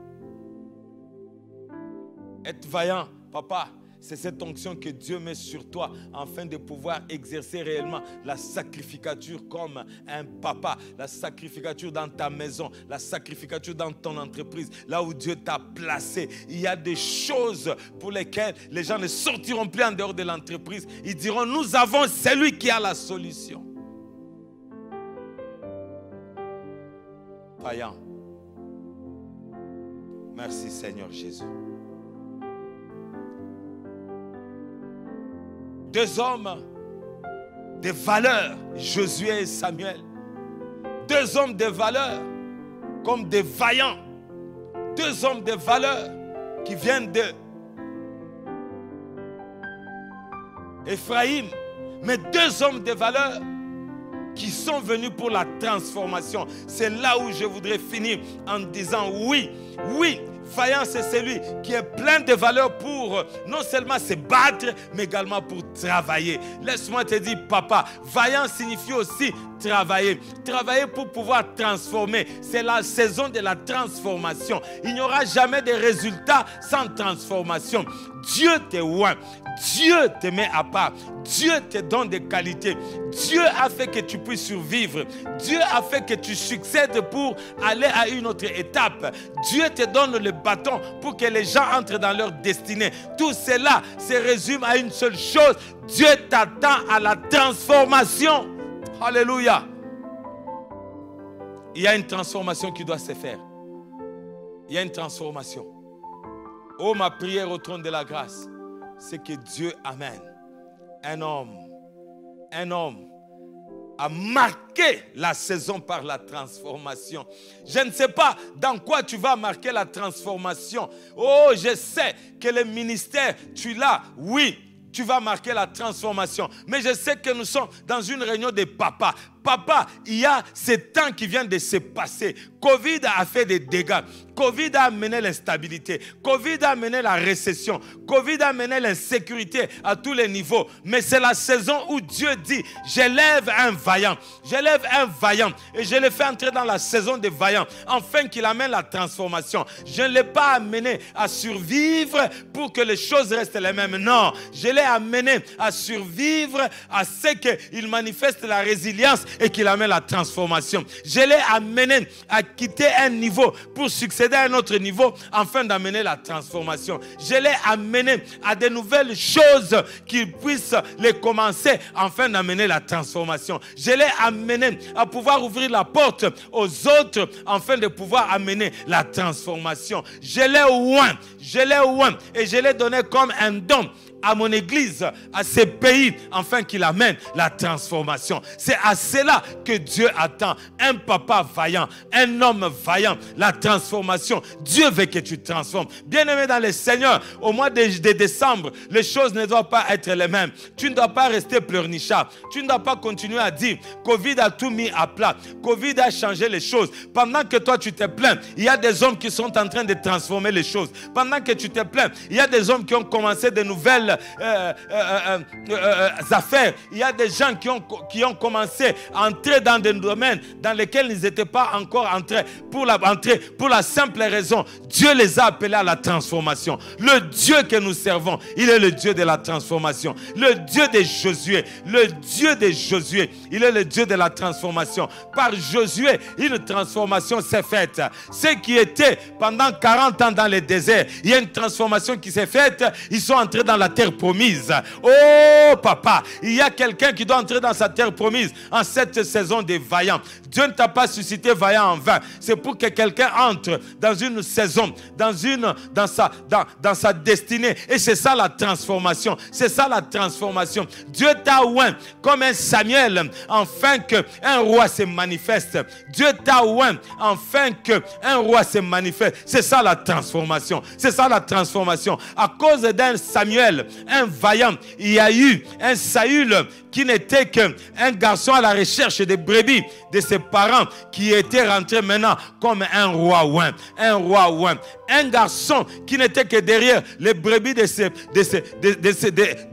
Être vaillant, papa, c'est cette onction que Dieu met sur toi afin de pouvoir exercer réellement la sacrificature comme un papa, la sacrificature dans ta maison, la sacrificature dans ton entreprise, là où Dieu t'a placé. Il y a des choses pour lesquelles les gens ne sortiront plus en dehors de l'entreprise. Ils diront, nous avons celui qui a la solution. Vaillant. Merci Seigneur Jésus. Deux hommes de valeur, Josué et Samuel. Deux hommes de valeur, comme des vaillants. Deux hommes de valeur qui viennent de Ephraïm. Mais deux hommes de valeur qui sont venus pour la transformation. C'est là où je voudrais finir en disant oui, oui. Vaillant, c'est celui qui est plein de valeur pour non seulement se battre, mais également pour travailler. Laisse-moi te dire, papa, vaillant signifie aussi travailler. Travailler pour pouvoir transformer. C'est la saison de la transformation. Il n'y aura jamais de résultats sans transformation. Dieu te oint. Dieu te met à part. Dieu te donne des qualités. Dieu a fait que tu puisses survivre. Dieu a fait que tu succèdes pour aller à une autre étape. Dieu te donne le bâton pour que les gens entrent dans leur destinée. Tout cela se résume à une seule chose. Dieu t'attend à la transformation. Alléluia. Il y a une transformation qui doit se faire. Il y a une transformation. Oh, ma prière au trône de la grâce, c'est que Dieu amène un homme a marqué la saison par la transformation. Je ne sais pas dans quoi tu vas marquer la transformation. Oh, je sais que le ministère, tu l'as, oui, tu vas marquer la transformation. Mais je sais que nous sommes dans une réunion de papas. Papa, il y a ce temps qui vient de se passer. Covid a fait des dégâts. Covid a amené l'instabilité. Covid a amené la récession. Covid a amené l'insécurité à tous les niveaux. Mais c'est la saison où Dieu dit, j'élève un vaillant. J'élève un vaillant. Et je le fais entrer dans la saison des vaillants. Afin qu'il amène la transformation. Je ne l'ai pas amené à survivre pour que les choses restent les mêmes. Non, je l'ai amené à survivre à ce qu'il manifeste la résilience et qu'il amène la transformation. Je l'ai amené à quitter un niveau pour succéder à un autre niveau afin d'amener la transformation. Je l'ai amené à de nouvelles choses qu'il puisse les commencer afin d'amener la transformation. Je l'ai amené à pouvoir ouvrir la porte aux autres afin de pouvoir amener la transformation. Je l'ai oint et je l'ai donné comme un don à mon église, à ces pays, afin qu'il amène la transformation. C'est à cela que Dieu attend. Un papa vaillant, un homme vaillant, la transformation. Dieu veut que tu transformes. Bien-aimé dans le Seigneur, au mois de décembre, les choses ne doivent pas être les mêmes. Tu ne dois pas rester pleurnichard. Tu ne dois pas continuer à dire Covid a tout mis à plat. Covid a changé les choses. Pendant que toi tu te plains, il y a des hommes qui sont en train de transformer les choses. Pendant que tu te plains, il y a des hommes qui ont commencé de nouvelles affaires. Il y a des gens qui ont commencé à entrer dans des domaines dans lesquels ils n'étaient pas encore entrés. Pour la simple raison, Dieu les a appelés à la transformation. Le Dieu que nous servons, il est le Dieu de la transformation. Le Dieu de Josué, il est le Dieu de la transformation. Par Josué, une transformation s'est faite. Ceux qui étaient pendant 40 ans dans le désert, il y a une transformation qui s'est faite. Ils sont entrés dans la terre promise. Oh papa, il y a quelqu'un qui doit entrer dans sa terre promise en cette saison des vaillants. Dieu ne t'a pas suscité vaillant en vain. C'est pour que quelqu'un entre dans une saison, dans sa destinée. Et c'est ça la transformation. C'est ça la transformation. Dieu t'a oint comme un Samuel afin qu'un roi se manifeste. Dieu t'a oint afin qu'un roi se manifeste. C'est ça la transformation. C'est ça la transformation. À cause d'un Samuel, un vaillant. Il y a eu un Saül qui n'était qu'un garçon à la recherche des brebis de ses parents, qui était rentré maintenant comme un roi ouin. Un roi ouin. Un garçon qui n'était que derrière les brebis de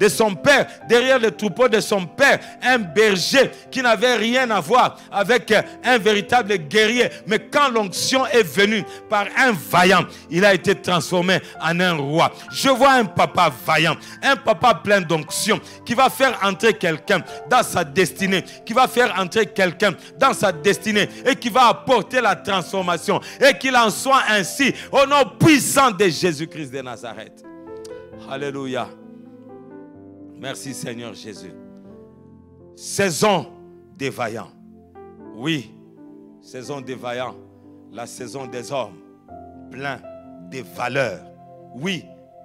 son père, derrière le troupeau de son père. Un berger qui n'avait rien à voir avec un véritable guerrier. Mais quand l'onction est venue par un vaillant, il a été transformé en un roi. Je vois un papa vaillant, un papa plein d'onction, qui va faire entrer quelqu'un dans sa destinée, qui va faire entrer quelqu'un dans sa destinée et qui va apporter la transformation. Et qu'il en soit ainsi au nom puissant de Jésus-Christ de Nazareth. Alléluia. Merci Seigneur Jésus. Saison des vaillants. Oui, saison des vaillants. La saison des hommes pleins de valeurs. Oui,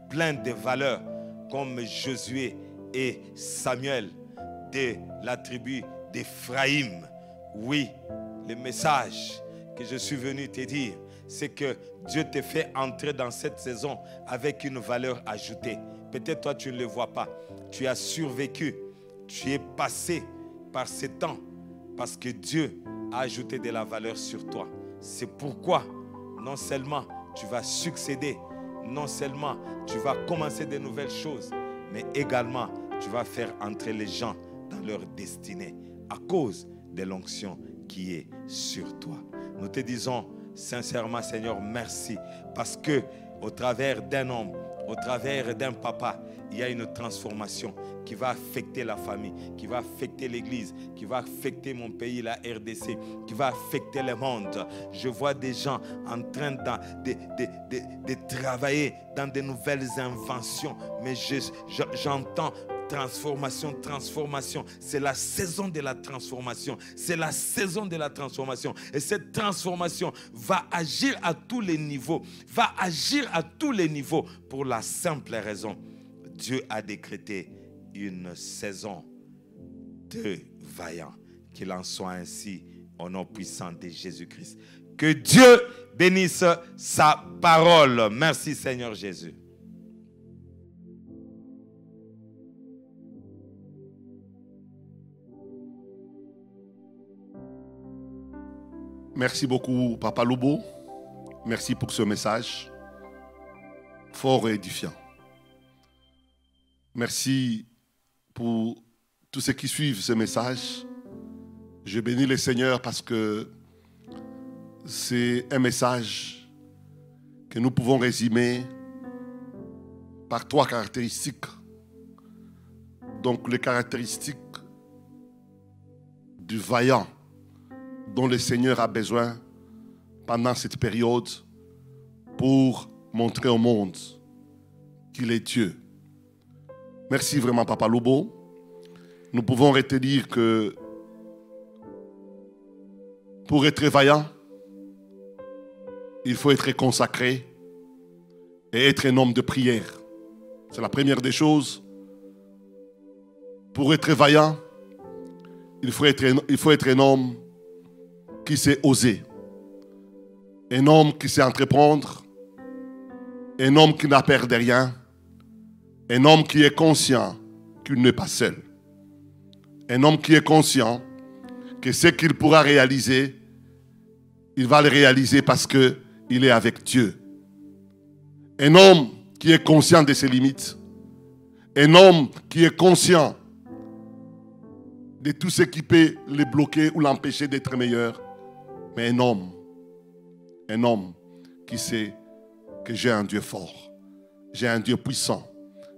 pleins de valeurs comme Josué et Samuel de la tribu d'Éphraïm. Oui, le message que je suis venu te dire, c'est que Dieu te fait entrer dans cette saison avec une valeur ajoutée. Peut-être toi tu ne le vois pas. Tu as survécu. Tu es passé par ces temps parce que Dieu a ajouté de la valeur sur toi. C'est pourquoi non seulement tu vas succéder, non seulement tu vas commencer de nouvelles choses, mais également tu vas faire entrer les gens dans leur destinée à cause de l'onction qui est sur toi. Nous te disons sincèrement, Seigneur, merci, parce que au travers d'un homme, au travers d'un papa, il y a une transformation qui va affecter la famille, qui va affecter l'église, qui va affecter mon pays, la RDC, qui va affecter le monde. Je vois des gens en train de travailler dans de nouvelles inventions, mais j'entends transformation, transformation. C'est la saison de la transformation. C'est la saison de la transformation. Et cette transformation va agir à tous les niveaux. Va agir à tous les niveaux pour la simple raison. Dieu a décrété une saison de vaillants. Qu'il en soit ainsi au nom puissant de Jésus-Christ. Que Dieu bénisse sa parole. Merci Seigneur Jésus. Merci beaucoup, Papa Lobo. Merci pour ce message fort et édifiant. Merci pour tous ceux qui suivent ce message. Je bénis le Seigneur parce que c'est un message que nous pouvons résumer par 3 caractéristiques. Donc, les caractéristiques du vaillant dont le Seigneur a besoin pendant cette période pour montrer au monde qu'il est Dieu. Merci vraiment, Papa Lobo. Nous pouvons retenir que pour être vaillant, il faut être consacré et être un homme de prière. C'est la première des choses. Pour être vaillant, il faut être un homme qui sait oser, un homme qui sait entreprendre, un homme qui n'a peur de rien, un homme qui est conscient qu'il n'est pas seul, un homme qui est conscient que ce qu'il pourra réaliser, il va le réaliser parce qu'il est avec Dieu. Un homme qui est conscient de ses limites, un homme qui est conscient de tout ce qui peut le bloquer ou l'empêcher d'être meilleur. Mais un homme qui sait que j'ai un Dieu fort, j'ai un Dieu puissant,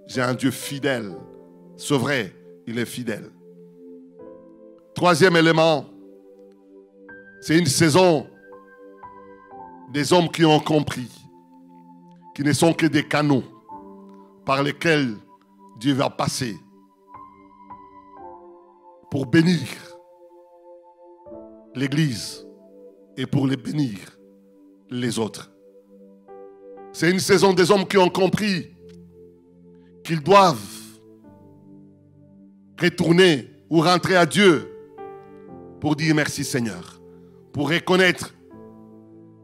j'ai un Dieu fidèle. C'est vrai, il est fidèle. 3e élément, c'est une saison des hommes qui ont compris, qui ne sont que des canaux par lesquels Dieu va passer pour bénir l'Église et pour les bénir les autres. C'est une saison des hommes qui ont compris qu'ils doivent retourner ou rentrer à Dieu pour dire merci Seigneur, pour reconnaître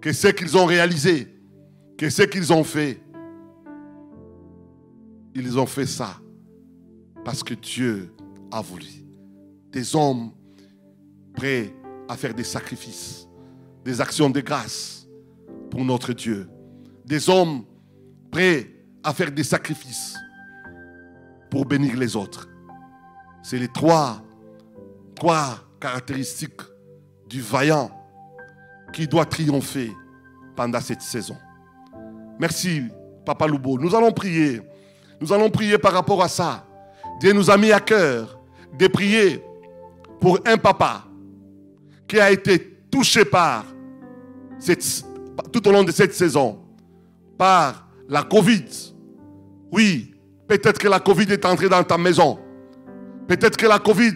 que ce qu'ils ont réalisé, que ce qu'ils ont fait Ils ont fait ça parce que Dieu a voulu. Des hommes prêts à faire des sacrifices, des actions de grâce pour notre Dieu. Des hommes prêts à faire des sacrifices pour bénir les autres. C'est les trois caractéristiques du vaillant qui doit triompher pendant cette saison. Merci, Papa Loubo. Nous allons prier. Nous allons prier par rapport à ça. Dieu nous a mis à cœur de prier pour un papa qui a été touché tout au long de cette saison par la Covid. Oui, peut-être que la Covid est entrée dans ta maison. Peut-être que la Covid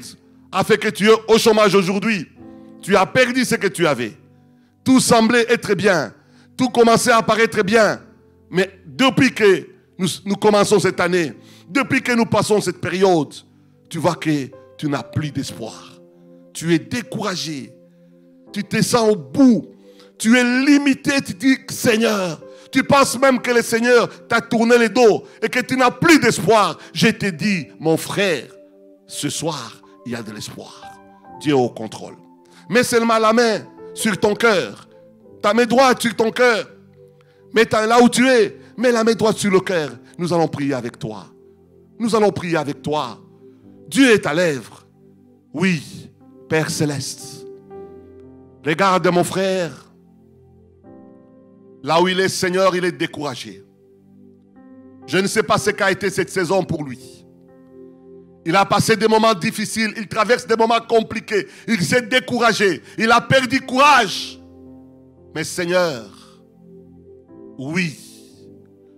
a fait que tu es au chômage aujourd'hui. Tu as perdu ce que tu avais. Tout semblait être bien. Tout commençait à paraître bien. Mais depuis que nous commençons cette année, depuis que nous passons cette période, tu vois que tu n'as plus d'espoir. Tu es découragé. Tu te sens au bout. Tu es limité. Tu dis, Seigneur, tu penses même que le Seigneur t'a tourné le dos et que tu n'as plus d'espoir. Je te dis, mon frère, ce soir, il y a de l'espoir. Dieu est au contrôle. Mets seulement la main sur ton cœur. Ta main droite sur ton cœur. Mets là où tu es. Mets la main droite sur le cœur. Nous allons prier avec toi. Nous allons prier avec toi. Dieu est à l'œuvre. Oui, Père Céleste. Regarde mon frère. Là où il est, Seigneur, il est découragé. Je ne sais pas ce qu'a été cette saison pour lui. Il a passé des moments difficiles. Il traverse des moments compliqués. Il s'est découragé. Il a perdu courage. Mais Seigneur, oui,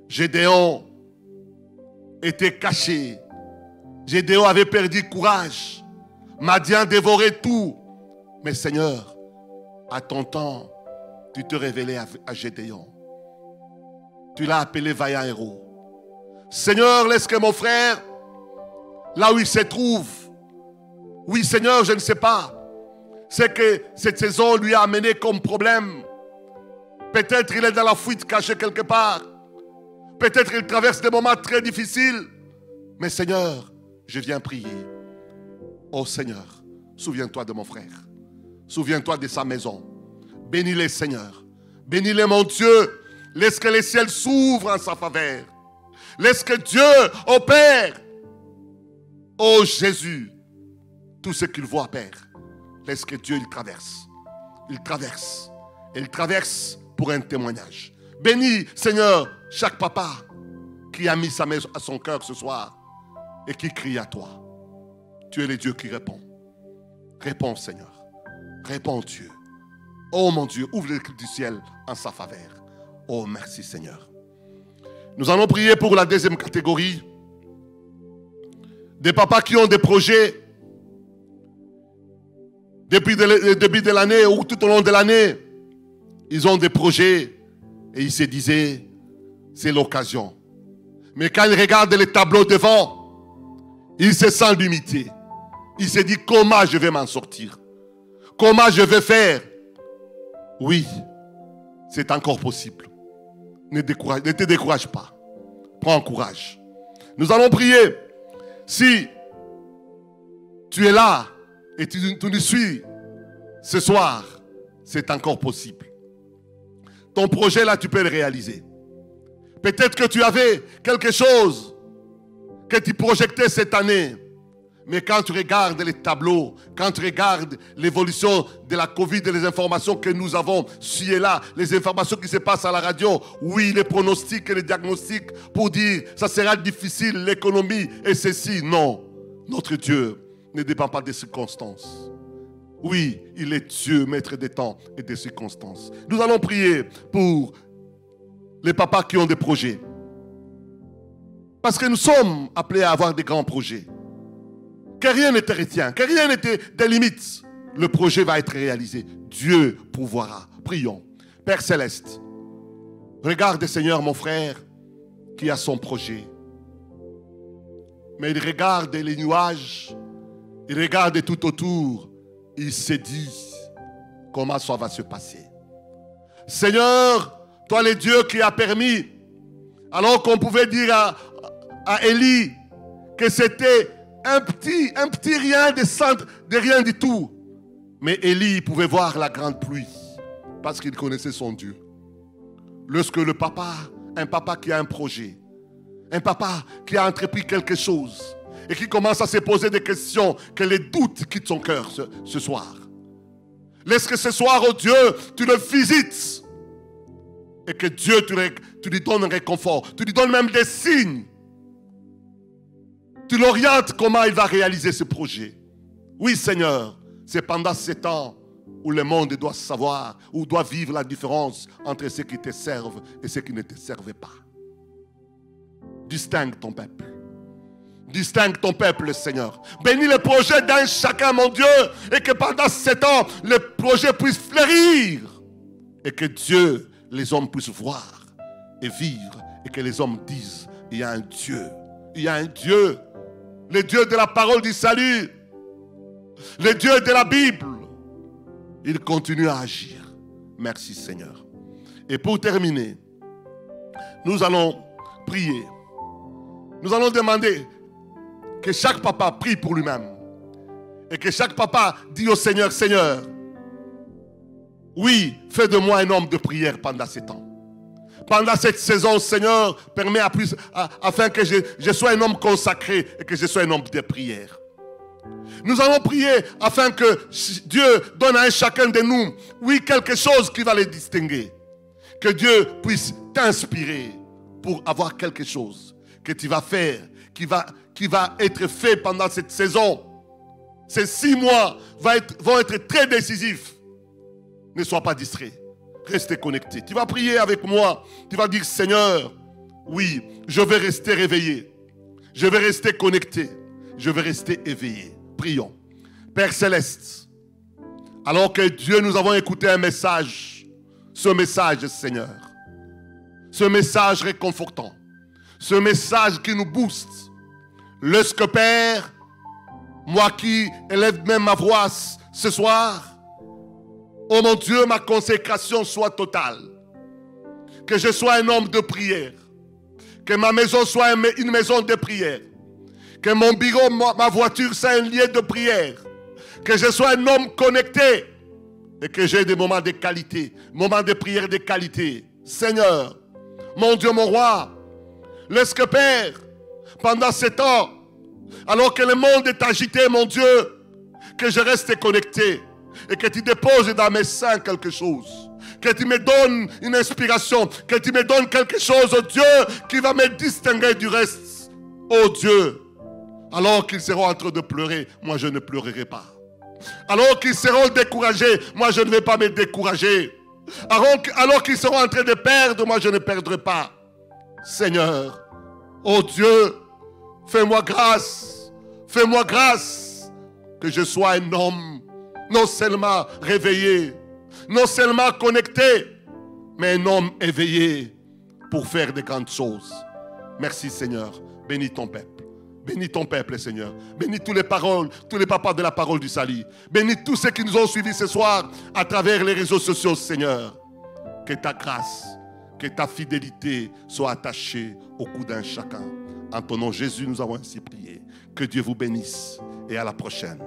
Gédéon était caché. Gédéon avait perdu courage. Madian dévorait tout. Mais Seigneur, à ton temps, tu te révélais à Gédéon. Tu l'as appelé vaillant héros. Seigneur, laisse que mon frère, là où il se trouve, oui Seigneur, je ne sais pas, c'est que cette saison lui a amené comme problème. Peut-être il est dans la fuite caché quelque part. Peut-être il traverse des moments très difficiles. Mais Seigneur, je viens prier. Oh Seigneur, souviens-toi de mon frère. Souviens-toi de sa maison. Bénis-les Seigneur. Bénis-les mon Dieu. Laisse que les ciels s'ouvrent en sa faveur. Laisse que Dieu opère. Oh Jésus, tout ce qu'il voit, Père, laisse que Dieu il traverse. Il traverse. Il traverse pour un témoignage. Bénis, Seigneur, chaque papa qui a mis sa main à son cœur ce soir et qui crie à toi. Tu es le Dieu qui répond. Réponds, Seigneur. Réponds, Dieu. Oh mon Dieu, ouvre les clés du ciel en sa faveur. Oh, merci, Seigneur. Nous allons prier pour la deuxième catégorie. Des papas qui ont des projets depuis le début de l'année ou tout au long de l'année. Ils ont des projets et ils se disaient, c'est l'occasion. Mais quand ils regardent les tableaux devant, ils se sentent limités. Ils se disent, comment je vais m'en sortir? Comment je vais faire? Oui, c'est encore possible. Ne te décourage pas. Prends courage. Nous allons prier. Si tu es là et tu nous suis ce soir, c'est encore possible. Ton projet là, tu peux le réaliser. Peut-être que tu avais quelque chose que tu projetais cette année. Mais quand tu regardes les tableaux, quand tu regardes l'évolution de la Covid et les informations que nous avons ci et là, les informations qui se passent à la radio, oui, les pronostics et les diagnostics pour dire ça sera difficile, l'économie et ceci. Non, notre Dieu ne dépend pas des circonstances. Oui, il est Dieu, maître des temps et des circonstances. Nous allons prier pour les papas qui ont des projets. Parce que nous sommes appelés à avoir des grands projets. Que rien ne te retient, que rien ne te délimite. Le projet va être réalisé. Dieu pourvoira. Prions. Père Céleste, regarde Seigneur mon frère qui a son projet. Mais il regarde les nuages, il regarde tout autour. Il se dit comment ça va se passer. Seigneur, toi le Dieu qui a permis, alors qu'on pouvait dire à Élie que c'était un petit rien de rien du tout. Mais Élie pouvait voir la grande pluie parce qu'il connaissait son Dieu. Lorsque un papa qui a un projet, un papa qui a entrepris quelque chose et qui commence à se poser des questions, que les doutes quittent son cœur ce soir. Laisse que ce soir, oh Dieu, tu le visites et que Dieu, tu lui donnes un réconfort, tu lui donnes même des signes. Tu l'orientes comment il va réaliser ce projet. Oui, Seigneur, c'est pendant ces temps où le monde doit savoir, où doit vivre la différence entre ceux qui te servent et ceux qui ne te servent pas. Distingue ton peuple. Distingue ton peuple, Seigneur. Bénis le projet d'un chacun, mon Dieu, et que pendant ces temps, le projet puisse fleurir. Et que Dieu, les hommes puissent voir et vivre. Et que les hommes disent, il y a un Dieu. Il y a un Dieu. Le Dieu de la parole du salut. Le Dieu de la Bible. Il continue à agir. Merci, Seigneur. Et pour terminer, nous allons prier. Nous allons demander que chaque papa prie pour lui-même. Et que chaque papa dit au Seigneur, Seigneur, oui, fais de moi un homme de prière pendant ces temps. Pendant cette saison, Seigneur, permets afin que je sois un homme consacré et que je sois un homme de prière. Nous allons prier afin que Dieu donne à chacun de nous, oui, quelque chose qui va les distinguer. Que Dieu puisse t'inspirer pour avoir quelque chose que tu vas faire, qui va être fait pendant cette saison. Ces 6 mois vont être très décisifs. Ne sois pas distrait. Restez connecté. Tu vas prier avec moi. Tu vas dire, Seigneur, oui, je vais rester réveillé. Je vais rester connecté. Je vais rester éveillé. Prions. Père Céleste, alors que Dieu, nous avons écouté un message. Ce message, Seigneur. Ce message réconfortant. Ce message qui nous booste. Lorsque, Père, moi qui élève même ma voix ce soir, oh mon Dieu, ma consécration soit totale. Que je sois un homme de prière. Que ma maison soit une maison de prière. Que mon bureau, ma voiture, soit un lieu de prière. Que je sois un homme connecté. Et que j'ai des moments de qualité. Moments de prière de qualité. Seigneur, mon Dieu, mon roi, laisse que, Père, pendant ces temps, alors que le monde est agité, mon Dieu, que je reste connecté. Et que tu déposes dans mes seins quelque chose. Que tu me donnes une inspiration. Que tu me donnes quelque chose, oh Dieu, qui va me distinguer du reste. Oh Dieu, alors qu'ils seront en train de pleurer, moi je ne pleurerai pas. Alors qu'ils seront découragés, moi je ne vais pas me décourager. Alors qu'ils seront en train de perdre, moi je ne perdrai pas. Seigneur, oh Dieu, fais-moi grâce. Fais-moi grâce que je sois un homme non seulement réveillé, non seulement connecté, mais un homme éveillé pour faire de grandes choses. Merci Seigneur. Bénis ton peuple. Bénis ton peuple, Seigneur. Bénis tous les papas de la parole du salut. Bénis tous ceux qui nous ont suivis ce soir à travers les réseaux sociaux, Seigneur. Que ta grâce, que ta fidélité soit attachée au cou d'un chacun. En ton nom, Jésus, nous avons ainsi prié. Que Dieu vous bénisse et à la prochaine.